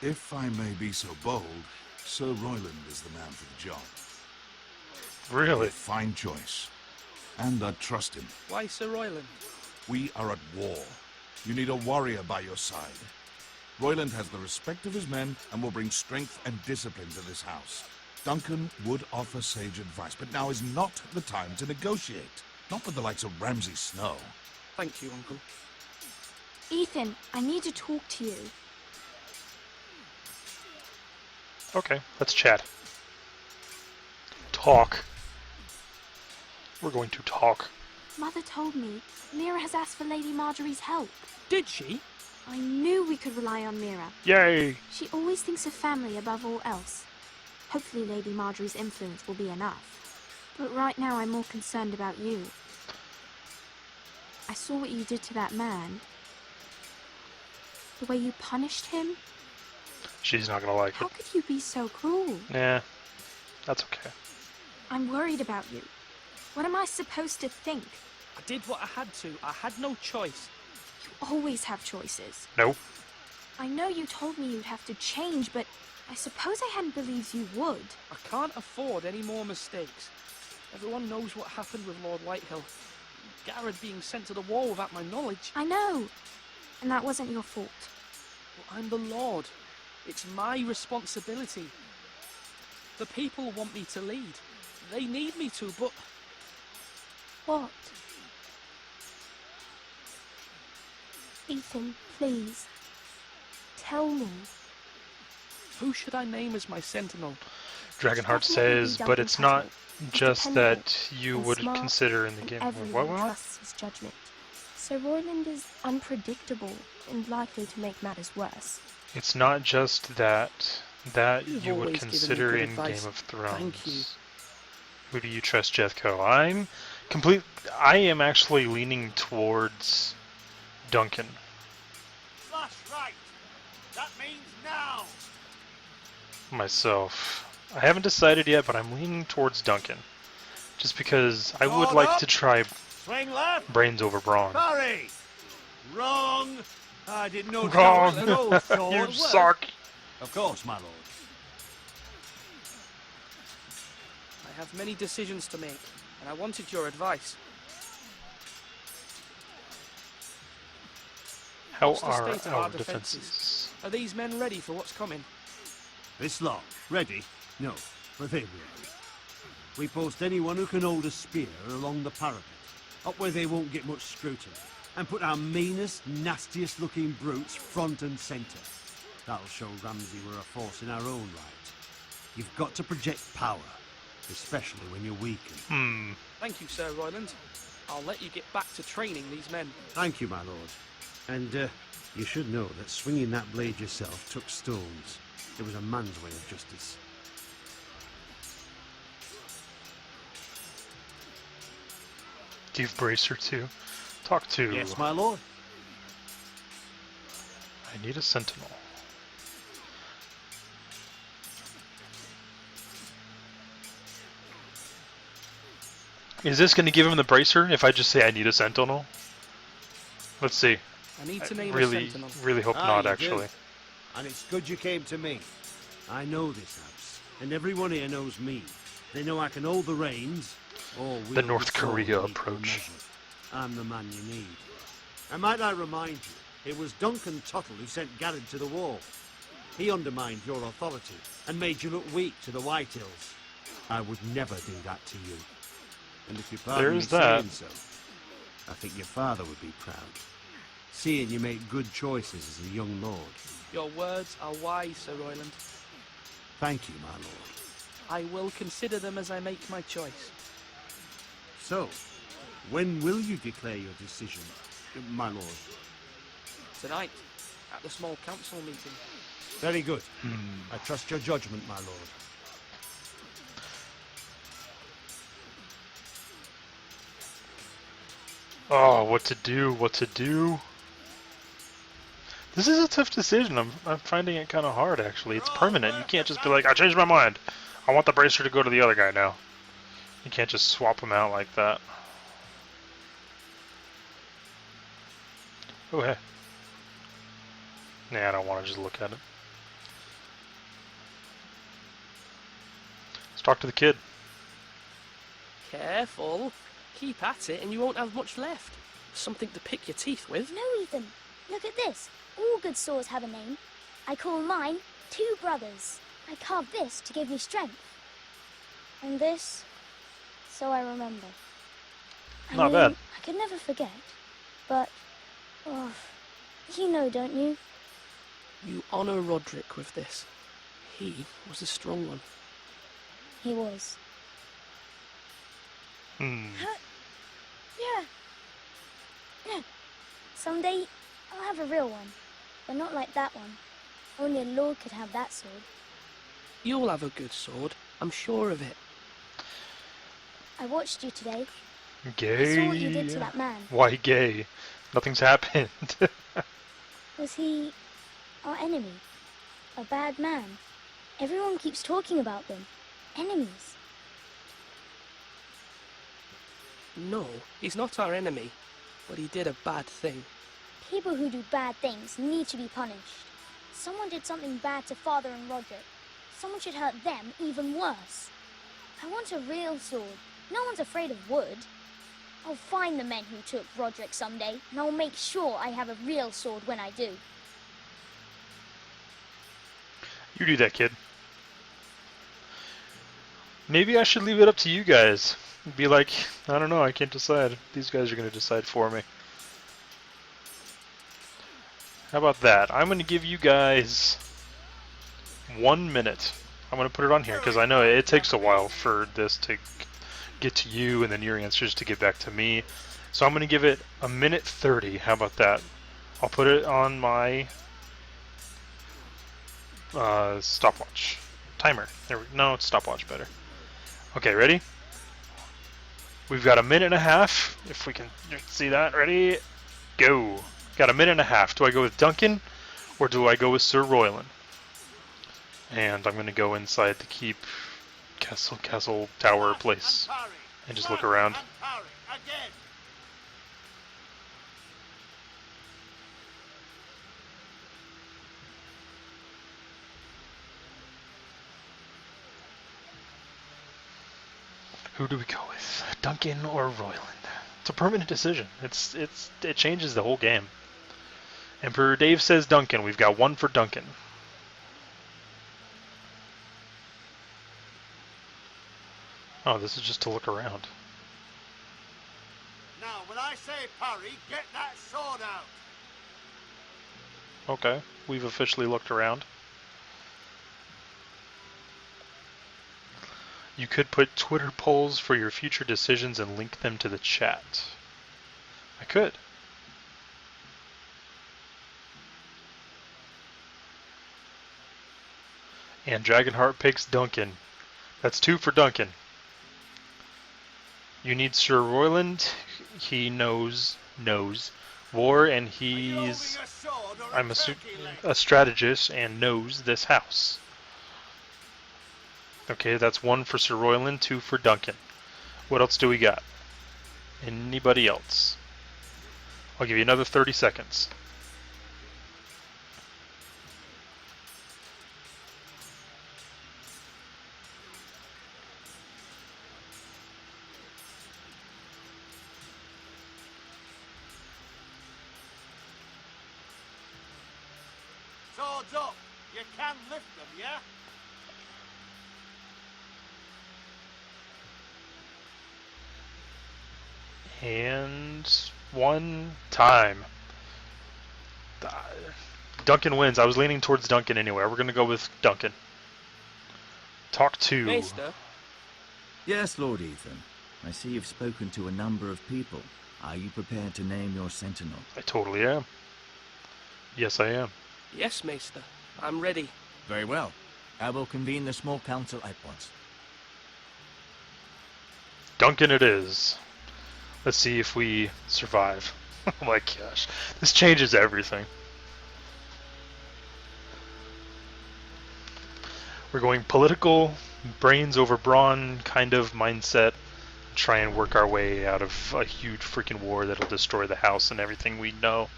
If I may be so bold, Sir Royland is the man for the job. Really? A fine choice. And I trust him. Why Sir Royland? We are at war. You need a warrior by your side. Royland has the respect of his men and will bring strength and discipline to this house. Duncan would offer sage advice, but now is not the time to negotiate. Not with the likes of Ramsay Snow. Thank you, Uncle. Ethan, I need to talk to you. Okay, let's chat. Talk. We're going to talk. Mother told me Mira has asked for Lady Marjorie's help. Did she? I knew we could rely on Mira. Yay! She always thinks of family above all else. Hopefully Lady Marjorie's influence will be enough. But right now I'm more concerned about you. I saw what you did to that man. The way you punished him. She's not gonna like How it. could you be so cruel? Yeah, that's okay. I'm worried about you. What am I supposed to think? I did what I had to. I had no choice. You always have choices. No. I know you told me you'd have to change, but I suppose I hadn't believed you would. I can't afford any more mistakes. Everyone knows what happened with Lord Whitehill. Garrett being sent to the war without my knowledge. I know. And that wasn't your fault. Well, I'm the Lord. It's my responsibility. The people want me to lead. They need me to, but... What? Ethan, please. Tell me. Who should I name as my sentinel? Dragonheart says, but it's not just that you would consider in the game. Everyone trusts his judgment. So Royland is unpredictable and likely to make matters worse. It's not just that You've you would always given me consider good in advice. Game of Thrones. Thank you. Who do you trust, Jethco? I am actually leaning towards Duncan. Flush right. That means now. Myself. I haven't decided yet, but I'm leaning towards Duncan. Just because I would Hold like up. to try Swing left. brains over brawn. Hurry. Wrong. I didn't know. Wrong. that was an old sword. You Well, suck. Of course, my lord. I have many decisions to make, and I wanted your advice. How What's the are state of our our defenses? Are these men ready for what's coming? This lot, ready? No, but they will. We post anyone who can hold a spear along the parapet, up where they won't get much scrutiny, and put our meanest, nastiest looking brutes front and centre. That'll show Ramsay we're a force in our own right. You've got to project power, especially when you're weakened. Thank you, Sir Royland. I'll let you get back to training these men. Thank you, my lord. And you should know that swinging that blade yourself took stones. It was a man's way of justice. Do you have Bracer too? Talk to. Yes, my lord. I need a sentinel. Is this going to give him the Bracer if I just say I need a sentinel? Let's see. I need to name a really, sentinel. really hope Ah, not, you do. actually. And it's good you came to me. I know this house, and everyone here knows me. They know I can hold the reins, or The wield North sword Korea in equal approach. measure. I'm the man you need. And might I remind you, it was Duncan Tuttle who sent Garrett to the war. He undermined your authority and made you look weak to the Whitehills. I would never do that to you. And if you pardon me There's that. saying so, I think your father would be proud. Seeing you make good choices as a young lord. Your words are wise, Sir Royland. Thank you, my lord. I will consider them as I make my choice. So, when will you declare your decision, my lord? Tonight, at the small council meeting. Very good. I trust your judgment, my lord. Oh, what to do, what to do. This is a tough decision. I'm finding it kind of hard, actually. It's permanent. You can't just be like, I changed my mind. I want the Bracer to go to the other guy now. You can't just swap them out like that. Oh, hey. Nah, I don't want to just look at it. Let's talk to the kid. Careful. Keep at it and you won't have much left. Something to pick your teeth with. No, Ethan. Look at this. All good swords have a name. I call mine Two Brothers. I carved this to give me strength. And this, so I remember. Not bad. I could never forget. But, oh, you know, don't you? You honor Roderick with this. He was a strong one. He was. Hmm. Yeah. Someday, I'll have a real one. But not like that one. Only a lord could have that sword. You'll have a good sword. I'm sure of it. I watched you today. Gay. I saw what you did to that man. Why gay? Nothing's happened. Was he our enemy? A bad man? Everyone keeps talking about them. Enemies. No, he's not our enemy. But he did a bad thing. People who do bad things need to be punished. Someone did something bad to Father and Roderick. Someone should hurt them even worse. I want a real sword. No one's afraid of wood. I'll find the men who took Roderick someday, and I'll make sure I have a real sword when I do. You do that, kid. Maybe I should leave it up to you guys. Be like, I don't know, I can't decide. These guys are going to decide for me. How about that? I'm going to give you guys 1 minute. I'm going to put it on here because I know it takes a while for this to get to you and then your answers to get back to me. So I'm going to give it 1:30. How about that? I'll put it on my stopwatch. Timer. No, it's stopwatch better. Okay, ready? We've got 1.5 minutes. If we can see that. Ready? Go. Got 1.5 minutes. Do I go with Duncan or do I go with Sir Royland? And I'm going to go inside the keep castle tower place and just look around. Who do we go with? Duncan or Royland? It's a permanent decision. It changes the whole game. Emperor Dave says Duncan. We've got 1 for Duncan. Oh, this is just to look around. Now, when I say parry, get that sword out. Okay, we've officially looked around. You could put Twitter polls for your future decisions and link them to the chat. I could. And Dragonheart picks Duncan. That's 2 for Duncan. You need Sir Royland. He knows war, and he's a strategist and knows this house. Okay, that's 1 for Sir Royland, 2 for Duncan. What else do we got? Anybody else? I'll give you another 30 seconds. Swords up. You can lift them, yeah? And 1 time. Duncan wins. I was leaning towards Duncan anyway. We're going to go with Duncan. Talk to... Maester? Yes, Lord Ethan. I see you've spoken to a number of people. Are you prepared to name your sentinel? I totally am. Yes, I am. Yes, Maester. I'm ready. Very well. I will convene the small council at once. Duncan it is. Let's see if we survive. Oh my gosh. This changes everything. We're going political, brains over brawn kind of mindset. Try and work our way out of a huge freaking war that'll destroy the house and everything we know.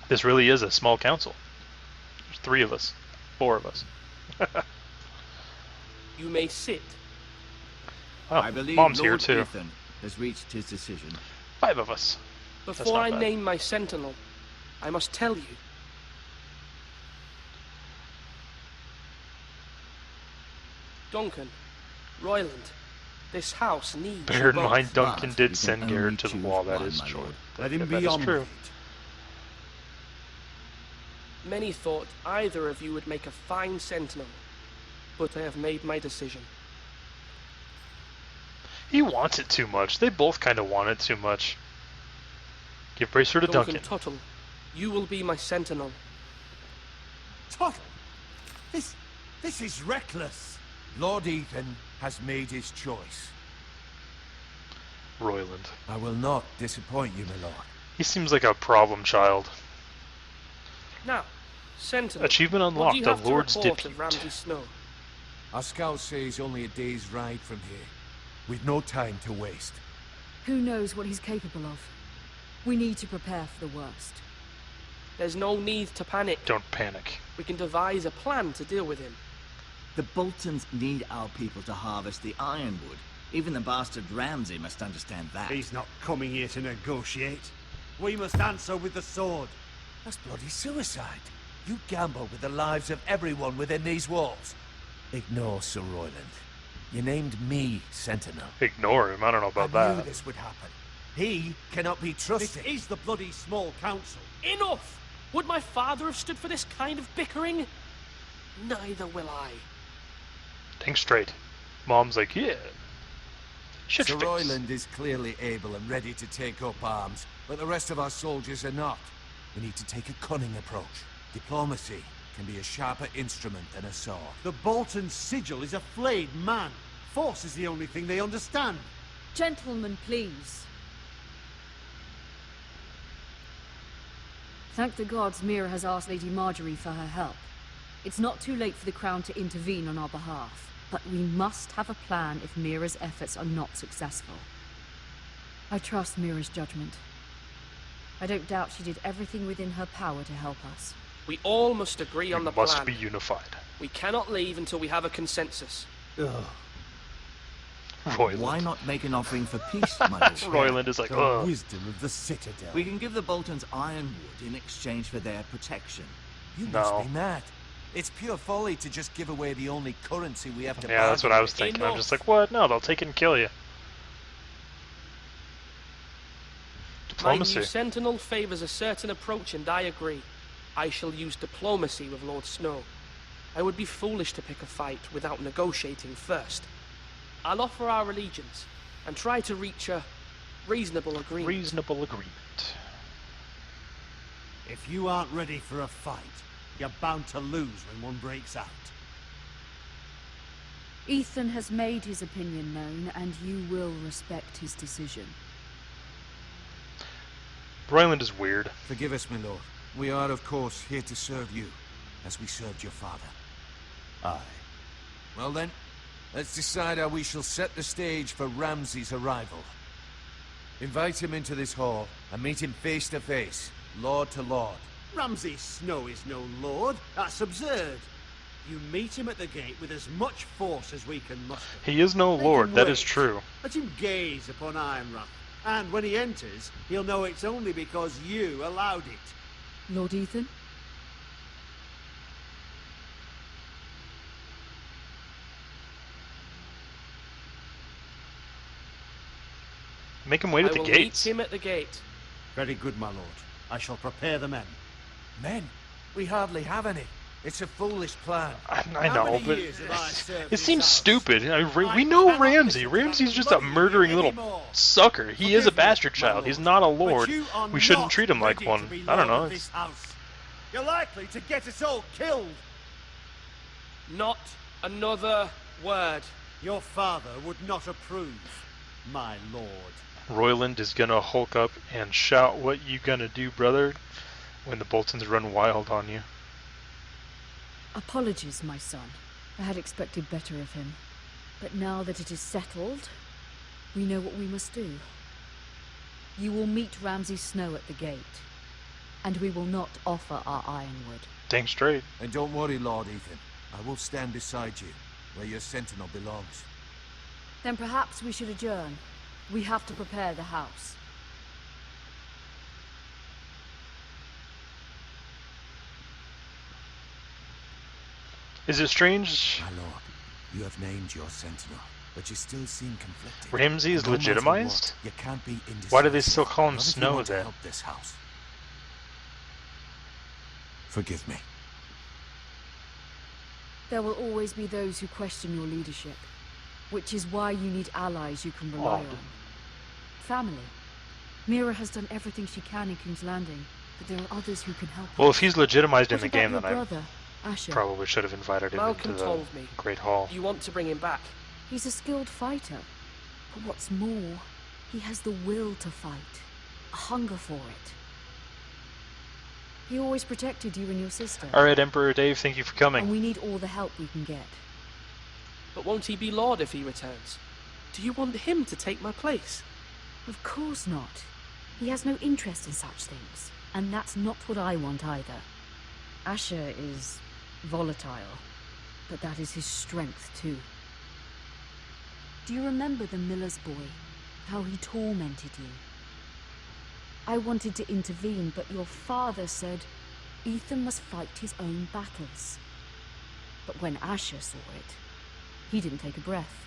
This really is a small council. There's 3 of us. 4 of us. You may sit. Oh, I believe Mom's Lord here too. Ethan has reached his decision. 5 of us. Before I name my sentinel, I must tell you. Duncan, Royland, this house needs Bear in you both. mind, Duncan did send Garrett to the wall. That is true. Let him be that is on true. with it. Many thought either of you would make a fine sentinel, but I have made my decision. He wants it too much. They both kind of want it too much. Give Bracer to Duncan. Tuttle, you will be my sentinel. Tuttle? This is reckless. Lord Ethan has made his choice. Royland. I will not disappoint you, my lord. He seems like a problem child. Now, sentinel. Achievement unlocked. What do you The have to Lord's report Depute. of Ramsay Snow? Our scouts say he's only a day's ride from here. We've no time to waste. Who knows what he's capable of? We need to prepare for the worst. There's no need to panic. Don't panic. We can devise a plan to deal with him. The Boltons need our people to harvest the ironwood. Even the bastard Ramsay must understand that. He's not coming here to negotiate. We must answer with the sword. That's bloody suicide. You gamble with the lives of everyone within these walls. Ignore Sir Royland. You named me Sentinel. Ignore him. I don't know about I knew that. this would happen. He cannot be trusted. This is the bloody small council. Enough! Would my father have stood for this kind of bickering? Neither will I. Think straight. Mom's like, yeah. Shit Sir face. Royland is clearly able and ready to take up arms, but the rest of our soldiers are not. We need to take a cunning approach. Diplomacy can be a sharper instrument than a sword. The Bolton sigil is a flayed man. Force is the only thing they understand. Gentlemen, please. Thank the gods MIRA has asked Lady Marjorie for her help. It's not too late for the Crown to intervene on our behalf, but we must have a plan if MIRA's efforts are not successful. I trust MIRA's judgment. I don't doubt she did everything within her power to help us. We all must agree on the plan. Must be unified. We cannot leave until we have a consensus. Ugh. Royland. Why not make an offering for peace, my lord? Royland is like, The ugh. wisdom of the Citadel. We can give the Boltons ironwood in exchange for their protection. You No. must be mad. It's pure folly to just give away the only currency we have to Yeah, that's what I was bargain thinking. I'm just like, what? No, they'll take it and kill you. My Diplomacy. new sentinel favors a certain approach, and I agree. I shall use diplomacy with Lord Snow. I would be foolish to pick a fight without negotiating first. I'll offer our allegiance and try to reach a reasonable agreement. Reasonable agreement. If you aren't ready for a fight, you're bound to lose when one breaks out. Ethan has made his opinion known, and you will respect his decision. Royland is weird. Forgive us, my lord. We are, of course, here to serve you, as we served your father. Aye. Well then, let's decide how we shall set the stage for Ramsay's arrival. Invite him into this hall, and meet him face to face, lord to lord. Ramsay Snow is no lord. That's absurd. You meet him at the gate with as much force as we can muster. He is no Make lord, him that wait. is true. Let him gaze upon Ironrath. And when he enters, he'll know it's only because you allowed it. Lord Ethan? Make him wait at I the will gates. meet him at the gate. Very good, my lord. I shall prepare the men. Men? We hardly have any. It's a foolish plan. I How know, many but years have I served it this seems house? stupid. We I know cannot Ramsay. listen to Ramsay's that just a bloody murdering you little anymore. sucker. He is a Forgive me, bastard my child. lord, He's not a but lord. you are We shouldn't not treat him like ready one. to be I don't lord know. of this house. You're likely to get us all killed. Not another word. Your father would not approve, my lord. Royland is gonna hulk up and shout, "What you gonna do, brother?" when the Boltons run wild on you. Apologies, my son. I had expected better of him. But now that it is settled, we know what we must do. You will meet Ramsay Snow at the gate, and we will not offer our ironwood. Dang straight. And don't worry, Lord Ethan. I will stand beside you, where your sentinel belongs. Then perhaps we should adjourn. We have to prepare the house. Is it strange? My lord, you have named your sentinel, but you still seem conflicted. Ramsay is And no matter legitimized? what, you can't be indecisive. Why do they still call him Not if you Snow want to then? help this house. Forgive me. There will always be those who question your leadership, which is why you need allies you can rely on. Family. MIRA has done everything she can in King's Landing, but there are others who can help. Well, if he's legitimized in What the about game, your then brother, Asher? probably should have invited him Malcolm into the told me. Great Hall. You want to bring him back? He's a skilled fighter, but what's more, he has the will to fight, a hunger for it. He always protected you and your sister. Alright, Emperor Dave, thank you for coming. And we need all the help we can get. But won't he be Lord if he returns? Do you want him to take my place? Of course not. He has no interest in such things, and that's not what I want either. Asher is volatile, but that is his strength too. Do you remember the miller's boy? How he tormented you? I wanted to intervene, but your father said Ethan must fight his own battles. But when Asher saw it, he didn't take a breath.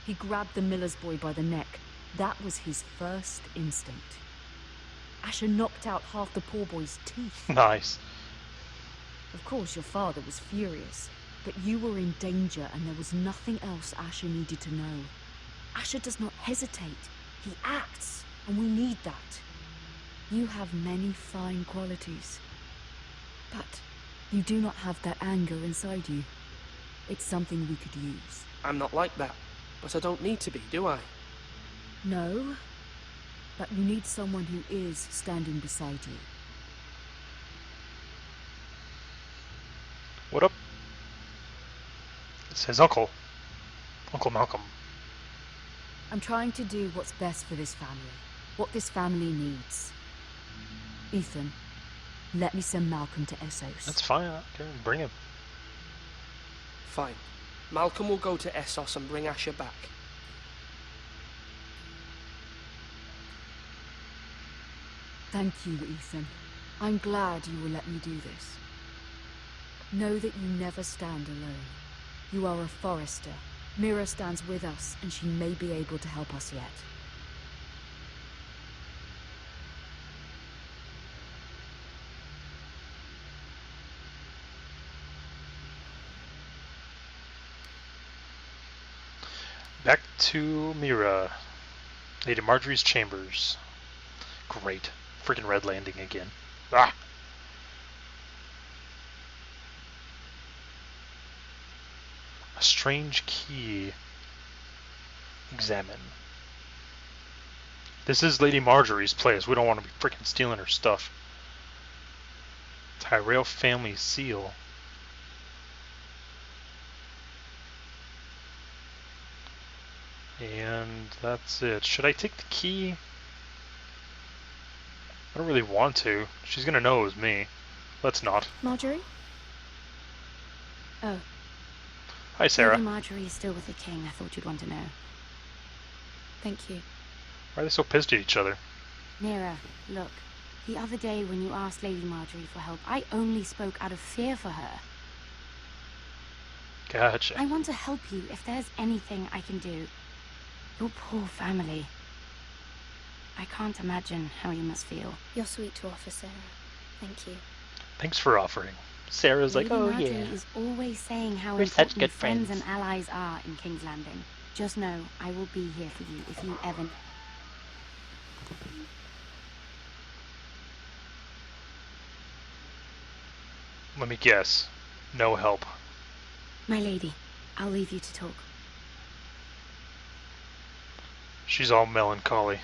He grabbed the miller's boy by the neck. That was his first instinct. Asher knocked out half the poor boy's teeth. Nice. Of course, your father was furious, but you were in danger and there was nothing else Asher needed to know. Asher does not hesitate. He acts, and we need that. You have many fine qualities, but you do not have that anger inside you. It's something we could use. I'm not like that, but I don't need to be, do I? No, but you need someone who is standing beside you. What up? It says Uncle. Uncle Malcolm. I'm trying to do what's best for this family, what this family needs. Ethan, let me send Malcolm to Essos. That's fine. Okay, bring him. Fine. Malcolm will go to Essos and bring Asher back. Thank you, Ethan. I'm glad you will let me do this. Know that you never stand alone. You are a Forrester. MIRA stands with us, and she may be able to help us yet. Back to MIRA. Lady Marjorie's chambers. Great. Freaking red landing again. Ah! A strange key. Examine. This is Lady Marjorie's place. We don't want to be freaking stealing her stuff. Tyrell family seal. And that's it. Should I take the key? I don't really want to. She's gonna know it was me. Let's not. Marjorie? Oh. Hi, Sarah. Lady Marjorie is still with the king. I thought you'd want to know. Thank you. Why are they so pissed at each other? Mira, look. The other day when you asked Lady Marjorie for help, I only spoke out of fear for her. Gotcha. I want to help you if there's anything I can do. Your poor family. I can't imagine how you must feel. You're sweet to offer, Sarah. Thank you. Thanks for offering. Sarah's Lady like, oh Marjorie yeah. is always saying how We're such important good friends friends. and allies are in King's Landing. Just know, I will be here for you if you ever... Let me guess. No help. My lady, I'll leave you to talk. She's all melancholy.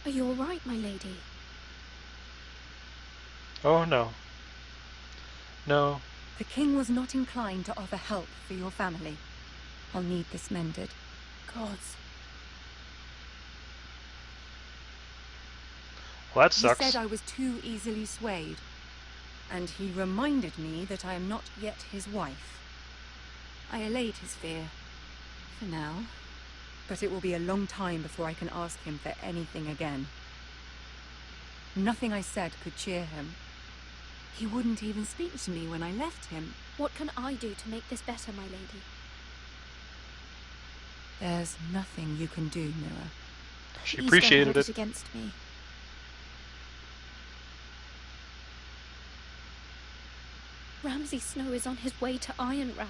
Are you all right, my lady? Oh no. No. The king was not inclined to offer help for your family. I'll need this mended. Gods. Well, that He sucks. said I was too easily swayed. And he reminded me that I am not yet his wife. I allayed his fear. For now. But it will be a long time before I can ask him for anything again. Nothing I said could cheer him. He wouldn't even speak to me when I left him. What can I do to make this better, my lady? There's nothing you can do, Mira. She Please appreciated don't hold it. against me. Ramsay Snow is on his way to Ironrath.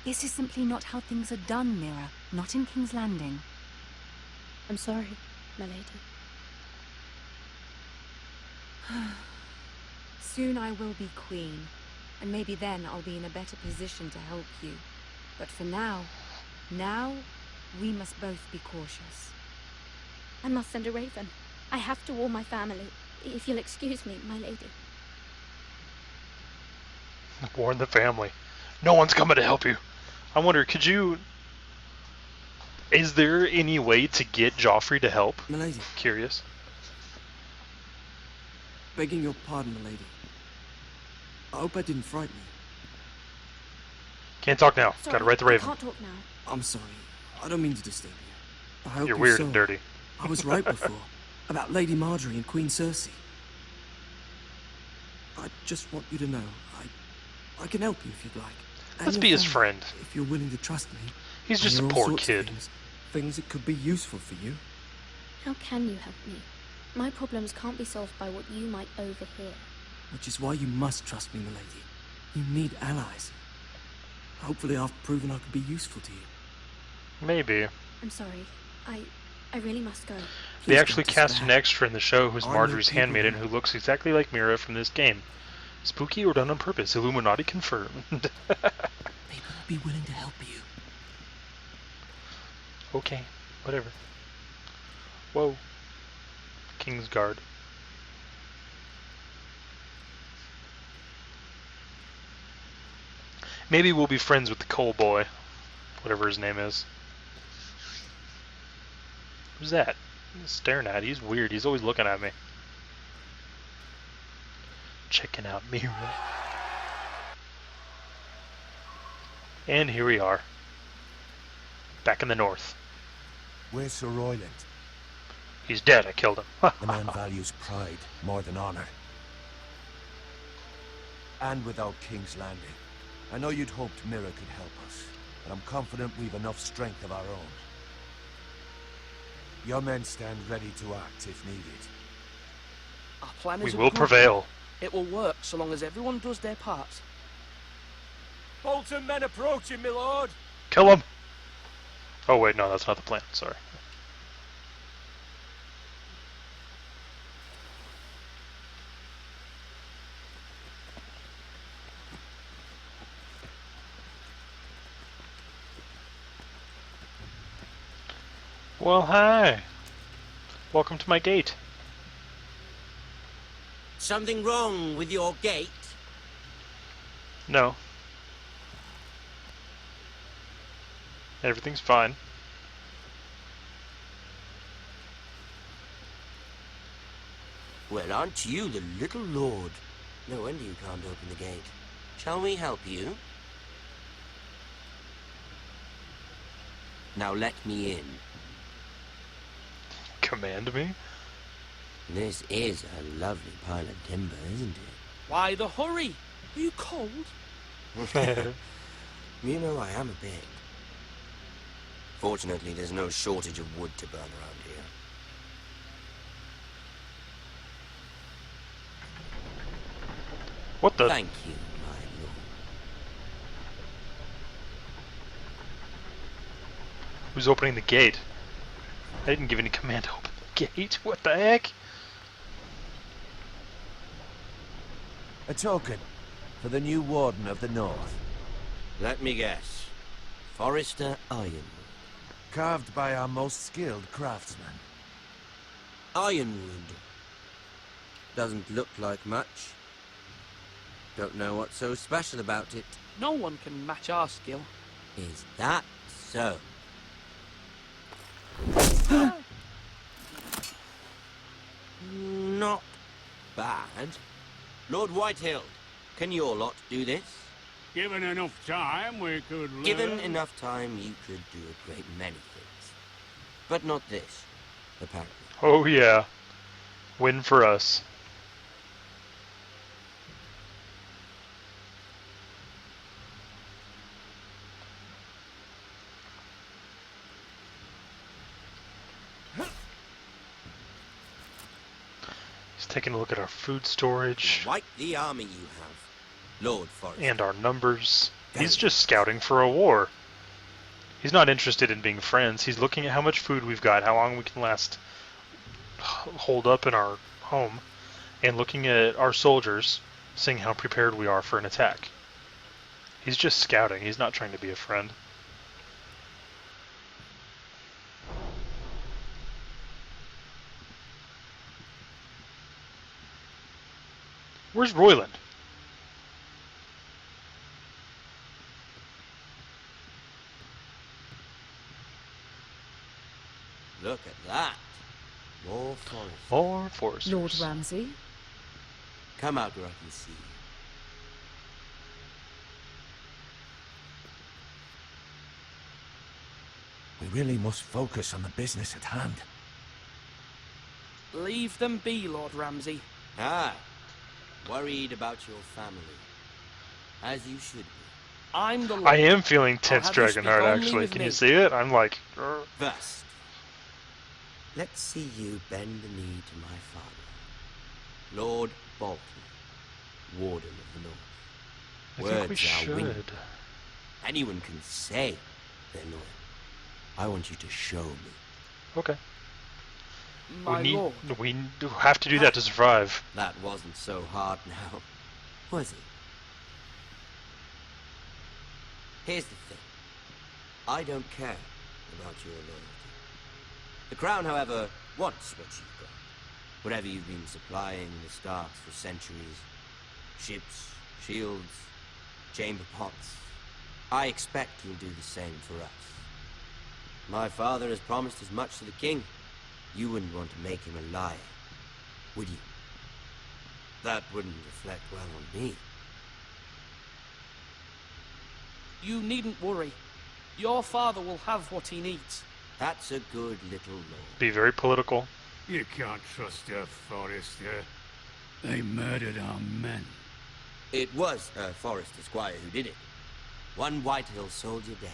This is simply not how things are done, Mira. Not in King's Landing. I'm sorry, my lady. Soon I will be queen, and maybe then I'll be in a better position to help you. But for now, we must both be cautious. I must send a raven. I have to warn my family. If you'll excuse me, my lady. Warn the family. No one's coming to help you. I wonder, is there any way to get Joffrey to help? Milady. Curious. Begging your pardon, milady. I hope I didn't frighten you. Can't talk now. Sorry, Gotta write the raven. I can't talk now. I'm sorry. I don't mean to disturb you. I hope You're you weird saw. and dirty. I was right before. About Lady Marjorie and Queen Cersei. I just want you to know, I can help you if you'd like. And Let's your be his family, friend. If you're willing to trust me. He's just a and poor all sorts of kid. Things that could be useful for you. How can you help me? My problems can't be solved by what you might overhear. Which is why you must trust me, milady. You need allies. Hopefully I've proven I can be useful to you. Maybe. I'm sorry. I really must go. They actually cast an extra in the show who's Marjorie's handmaiden who looks exactly like Mira from this game. Spooky or done on purpose? Illuminati confirmed. People will be willing to help you. Okay, whatever. Whoa. Kingsguard. Maybe we'll be friends with the coal boy. Whatever his name is. Who's that? He's staring at. He's weird. He's always looking at me. Checking out Mira. And here we are. Back in the north. Where's Sir Royland? He's dead. I killed him. The man values pride more than honor. And without King's Landing, I know you'd hoped Mira could help us, but I'm confident we've enough strength of our own. Your men stand ready to act if needed. Our plan We is will prevail. It will work so long as everyone does their part. Bolton men approaching, my lord. Kill him! Oh wait, no, that's not the plan. Sorry. Well, hi. Welcome to my gate. Something wrong with your gate? No. Everything's fine. Well, aren't you the little lord? No wonder you can't open the gate. Shall we help you? Now let me in. Command me? This is a lovely pile of timber, isn't it? Why the hurry? Are you cold? You know I am a bit. Fortunately, there's no shortage of wood to burn around here. What the? Thank you, my lord. Who's opening the gate? I didn't give any command to open the gate. What the heck? A token for the new Warden of the North. Let me guess. Forrester Ironwood. Carved by our most skilled craftsmen. Ironwood. Doesn't look like much. Don't know what's so special about it. No one can match our skill. Is that so? Not bad. Lord Whitehill, can your lot do this? Given enough time, we could learn. Given enough time, you could do a great many things. But not this, apparently. Oh yeah. Win for us. He's taking a look at our food storage. Quite the army you have, Lord Forrester. And our numbers. He's just scouting for a war. He's not interested in being friends. He's looking at how much food we've got, how long we can hold up in our home, and looking at our soldiers, seeing how prepared we are for an attack. He's just scouting. He's not trying to be a friend. Where's Royland? Look at that. More forest. More foresters. Lord Ramsay? Come out where I can see you. We really must focus on the business at hand. Leave them be, Lord Ramsay. Ah, worried about your family. As you should be. I'm the Lord. I am feeling tense, Dragonheart, actually. Can you see it? I'm like... First, let's see you bend the knee to my father, Lord Bolton, Warden of the North. I Words think we should. Winged. Anyone can say they're loyal. I want you to show me. Okay. My lord. We have to do that to survive. That wasn't so hard now, was it? Here's the thing. I don't care about your loyalty. The Crown, however, wants what you've got. Whatever you've been supplying the Starks for centuries. Ships, shields, chamber pots. I expect you'll do the same for us. My father has promised as much to the king. You wouldn't want to make him a liar, would you? That wouldn't reflect well on me. You needn't worry. Your father will have what he needs. That's a good little lord. Be very political. You can't trust her, Forrester. They murdered our men. It was Forrester Squire who did it. One Whitehill soldier dead.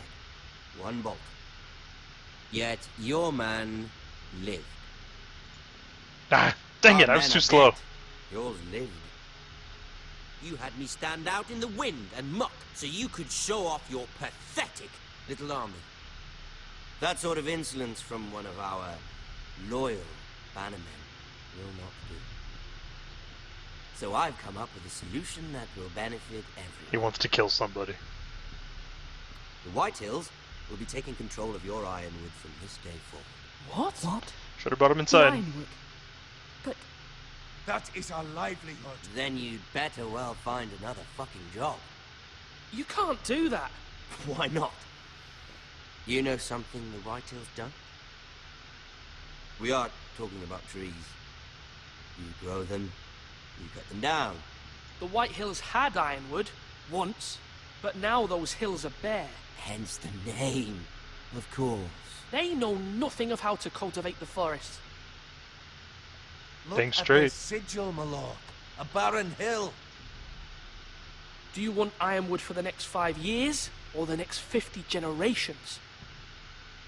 One Bolton. Yet your man lived. Ah, dang it, I was too slow. Yours lived. You had me stand out in the wind and muck so you could show off your pathetic little army. That sort of insolence from one of our loyal bannermen will not do. So I've come up with a solution that will benefit everyone. He wants to kill somebody. The Whitehills will be taking control of your ironwood from this day forward. What? Should have brought him inside. Ironwood. But... That is our livelihood. Then you'd better well find another fucking job. You can't do that. Why not? You know something the Whitehills done? We are talking about trees. You grow them, you cut them down. The White Hills had ironwood, once, but now those hills are bare. Hence the name, of course. They know nothing of how to cultivate the forest. Look Think at straight. the sigil, my lord. A barren hill. Do you want ironwood for the next 5 years, or the next 50 generations?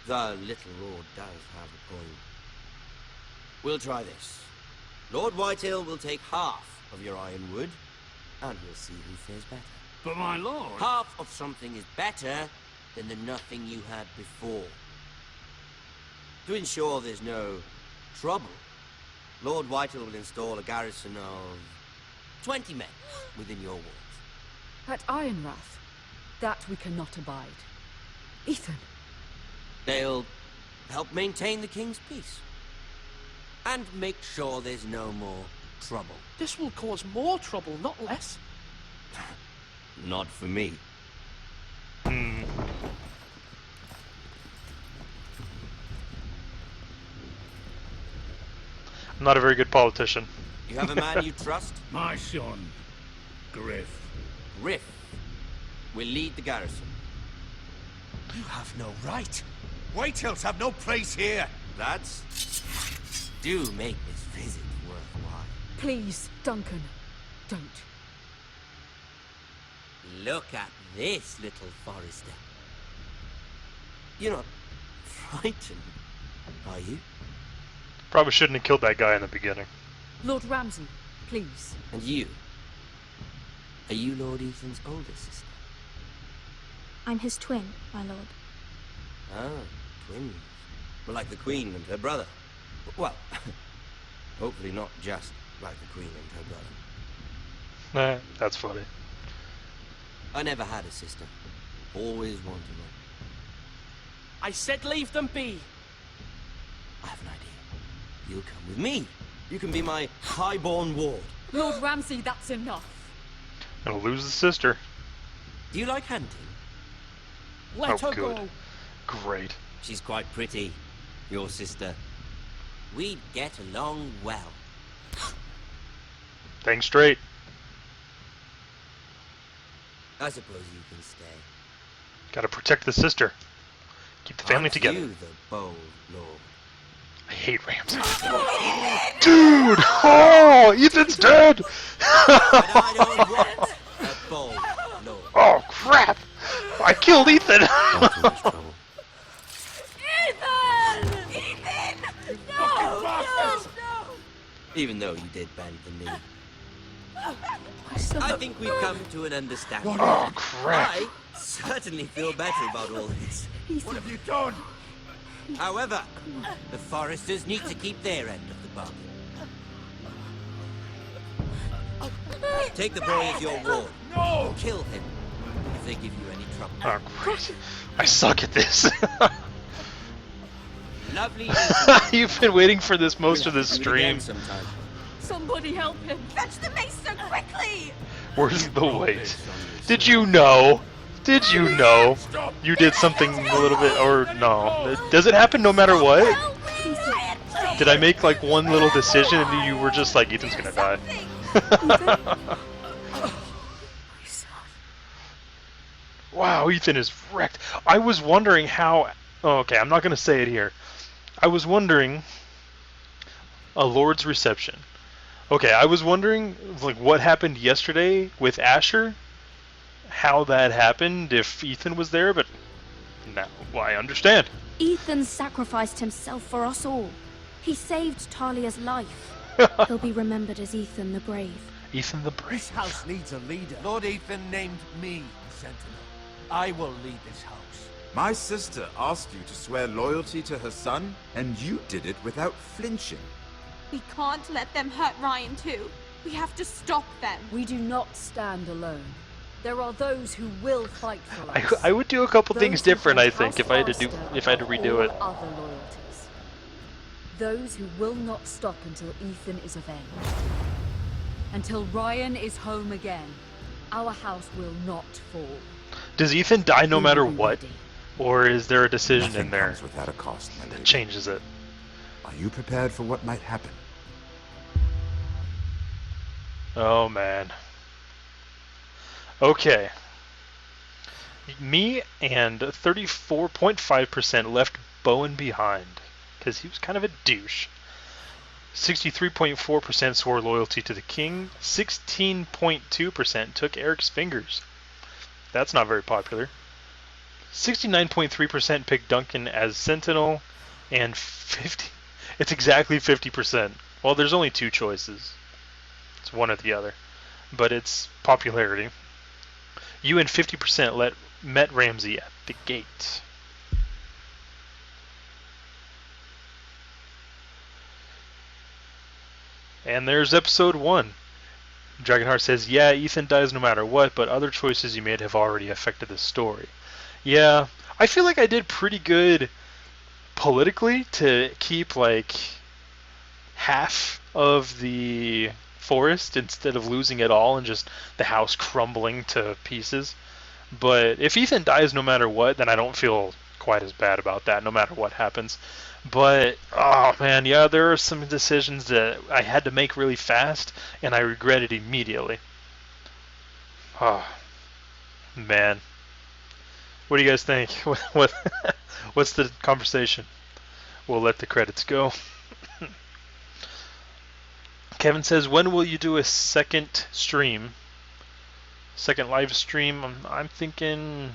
The little lord does have a point. We'll try this. Lord Whitehill will take half of your ironwood, and we'll see who fares better. But my lord... Half of something is better than the nothing you had before. To ensure there's no trouble, Lord Whitehill will install a garrison of 20 men within your walls. At Ironrath, that we cannot abide. Ethan. They'll help maintain the king's peace. And make sure there's no more trouble. This will cause more trouble, not less. Not for me. I'm not a very good politician. You have a man you trust? My son, Griff. Griff. will lead the garrison. You have no right. Whitehills have no place here. Lads, do make this visit worthwhile. Please, Duncan, don't. Look at this, little Forrester. You're not frightened, are you? Probably shouldn't have killed that guy in the beginning. Lord Ramsay, please. And you? Are you Lord Ethan's older sister? I'm his twin, my lord. Ah, twins. Well, like the Queen and her brother. Well, hopefully not just like the Queen and her brother. That's funny. I never had a sister. Always wanted one. I said leave them be. I have an idea. You'll come with me. You can be my highborn ward. Lord Ramsay, that's enough. Gonna lose the sister. Do you like hunting? Let her good. go. Great. She's quite pretty, your sister. We'd get along well. Think straight. I suppose you can stay. Gotta protect the sister. Keep the family Aren't together. you the bold lord? I hate Ramsay. Dude! Oh, Ethan's dead! I don't want a bold lord. Oh, crap! I killed Ethan! Ethan! Ethan! No! No! Even though you did bend the knee. I think we've come to an understanding. Oh, crap. I certainly feel better about all this. What have you done? However, the Forresters need to keep their end of the bargain. Take the boy as your ward. No! Kill him if they give you any trouble. Oh, great. I suck at this. Lovely. You've been waiting for this most of this Do it again stream. sometime. Somebody help him. Fetch the mace so quickly! Where's the weight? Did you know? Did you know? You did something a little bit, or no? Does it happen no matter what? Did I make like one little decision and you were just like, Ethan's gonna die? Wow, Ethan is wrecked. I was wondering how... Oh, okay, I'm not gonna say it here. I was wondering... A Lord's Reception. Okay, I was wondering like what happened yesterday with Asher, how that happened, if Ethan was there, but now I understand. Ethan sacrificed himself for us all. He saved Talia's life. He'll be remembered as Ethan the Brave. Ethan the Brave. This house needs a leader. Lord Ethan named me Sentinel. I will lead this house. My sister asked you to swear loyalty to her son, and you did it without flinching. We can't let them hurt Ryan too. We have to stop them. We do not stand alone. There are those who will fight for us. I would do a couple Those things who different, hold I think, House if I had to Forrester redo or it. other loyalties. Those who will not stop until Ethan is avenged. Until Ryan is home again, our house will not fall. Does Ethan die no We matter will be what? ready. Or is there a decision Nothing in there comes without a cost, my that lady. changes it? Are you prepared for what might happen? Oh man. Okay. Me and 34.5% left Bowen behind, because he was kind of a douche. 63.4% swore loyalty to the king. 16.2% took Eric's fingers. That's not very popular. 69.3% picked Duncan as Sentinel, and it's exactly 50%. Well, there's only two choices. It's one or the other, but it's popularity. You and 50% met Ramsay at the gate. And there's episode 1. Dragonheart says, yeah, Ethan dies no matter what, but other choices you made have already affected the story. Yeah, I feel like I did pretty good politically to keep like half of the forest instead of losing it all and just the house crumbling to pieces. But if Ethan dies no matter what, then I don't feel quite as bad about that no matter what happens. But, oh man, yeah, there are some decisions that I had to make really fast, and I regret it immediately. Oh. Man. What do you guys think? What's the conversation? We'll let the credits go. Kevin says, when will you do a second stream? Second live stream? I'm thinking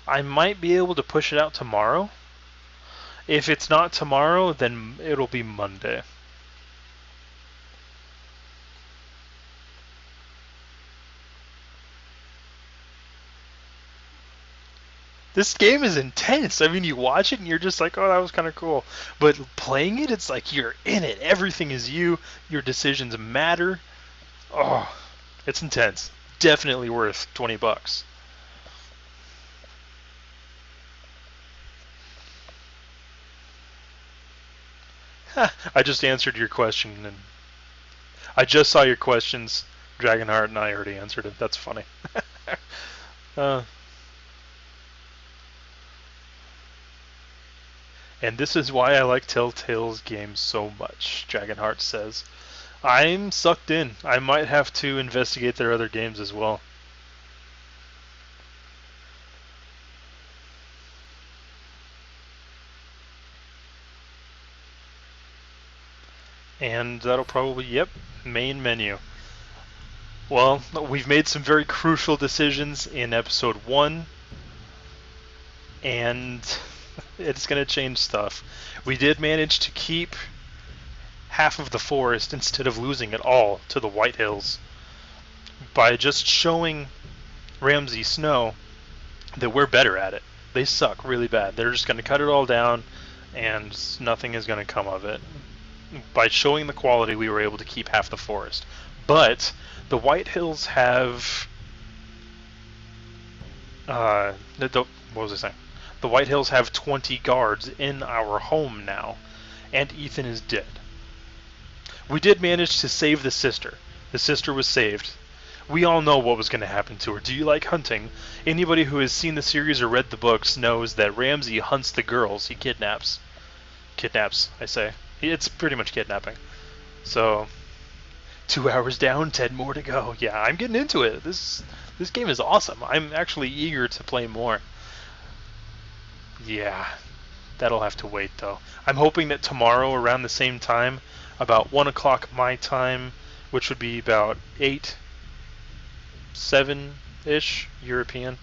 I might be able to push it out tomorrow. If it's not tomorrow, then it'll be Monday. This game is intense. I mean, you watch it and you're just like, oh, that was kind of cool. But playing it, it's like you're in it. Everything is you. Your decisions matter. Oh, it's intense. Definitely worth $20. I just answered your question, and I just saw your questions, Dragonheart, and I already answered it. That's funny. And this is why I like Telltale's games so much, Dragonheart says. I'm sucked in. I might have to investigate their other games as well. And that'll probably, yep, main menu. Well, we've made some very crucial decisions in episode 1, and it's going to change stuff. We did manage to keep half of the forest instead of losing it all to the White Hills by just showing Ramsay Snow that we're better at it. They suck really bad. They're just going to cut it all down, and nothing is going to come of it. By showing the quality, we were able to keep half the forest. But the White Hills have... what was I saying? The White Hills have 20 guards in our home now, and Ethan is dead. We did manage to save the sister. The sister was saved. We all know what was going to happen to her. Do you like hunting? Anybody who has seen the series or read the books knows that Ramsay hunts the girls he kidnaps. Kidnaps, I say. It's pretty much kidnapping. So, 2 hours down, 10 more to go. Yeah, I'm getting into it. This game is awesome. I'm actually eager to play more. Yeah, that'll have to wait though. I'm hoping that tomorrow around the same time, about 1 o'clock my time, which would be about 8, 7-ish European,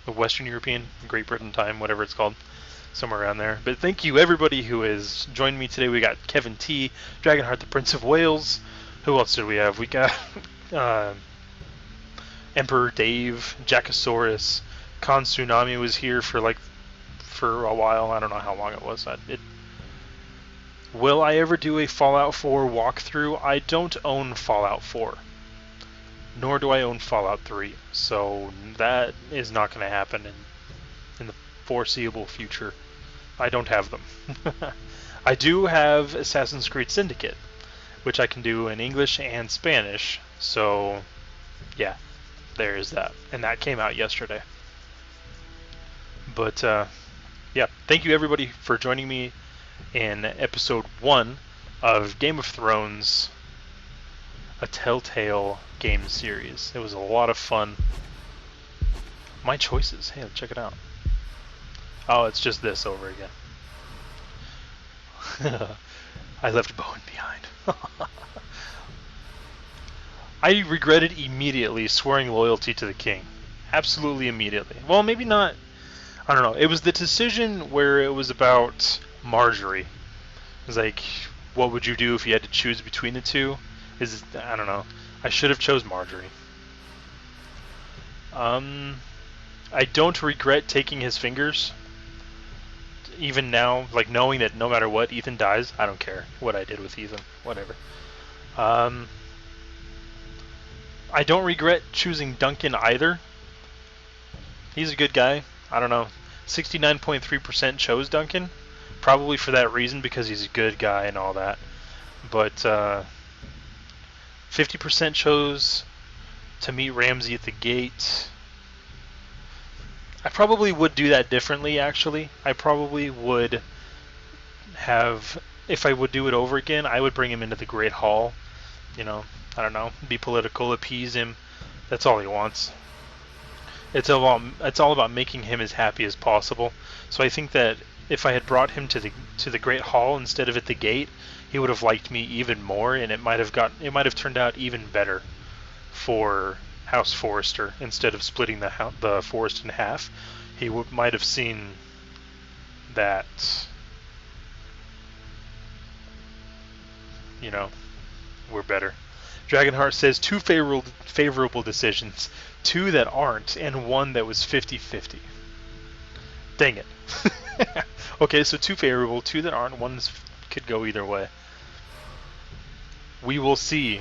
the Western European, Great Britain time, whatever it's called. Somewhere around there. But thank you everybody who has joined me today. We got Kevin T, Dragonheart the Prince of Wales. Who else did we have? We got Emperor Dave, Jackosaurus, Khan Tsunami was here for a while. I don't know how long it was. Will I ever do a Fallout 4 walkthrough? I don't own Fallout 4. Nor do I own Fallout 3. So that is not going to happen in the foreseeable future. I don't have them. I do have Assassin's Creed Syndicate, which I can do in English and Spanish. So, yeah, there is that. And that came out yesterday. But, yeah, thank you everybody for joining me in episode 1 of Game of Thrones, a Telltale Game Series. It was a lot of fun. My choices. Hey, check it out. Oh, it's just this over again. I left Bowen behind. I regretted immediately swearing loyalty to the king. Absolutely immediately. Well, maybe not. I don't know. It was the decision where it was about Marjorie. It was like, what would you do if you had to choose between the two? I don't know. I should have chose Marjorie. I don't regret taking his fingers. Even now, like knowing that no matter what, Ethan dies, I don't care what I did with Ethan. Whatever. I don't regret choosing Duncan either. He's a good guy. I don't know. 69.3% chose Duncan. Probably for that reason, because he's a good guy and all that. But 50% chose to meet Ramsay at the gate. I probably would do that differently, actually. I probably would have, if I would do it over again, I would bring him into the Great Hall. You know, I don't know, be political, appease him. That's all he wants. It's all about making him as happy as possible. So I think that if I had brought him to the Great Hall instead of at the gate, he would have liked me even more, and it might have turned out even better for House Forrester. Instead of splitting the forest in half, he might have seen that, you know, we're better. Dragonheart says 2 favorable decisions, 2 that aren't, and 1 that was 50-50. Dang it. Okay, so 2 favorable, 2 that aren't, 1 could go either way. We will see.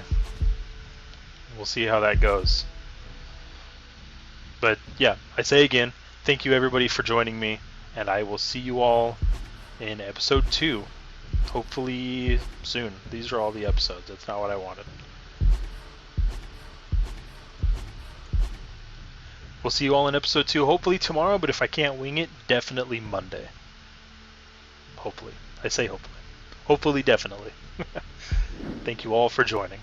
We'll see how that goes. But yeah, I say again, thank you everybody for joining me, and I will see you all in episode 2. Hopefully soon. These are all the episodes. That's not what I wanted. We'll see you all in episode 2, hopefully tomorrow, but if I can't wing it, definitely Monday. Hopefully. I say hopefully. Hopefully, definitely. Thank you all for joining.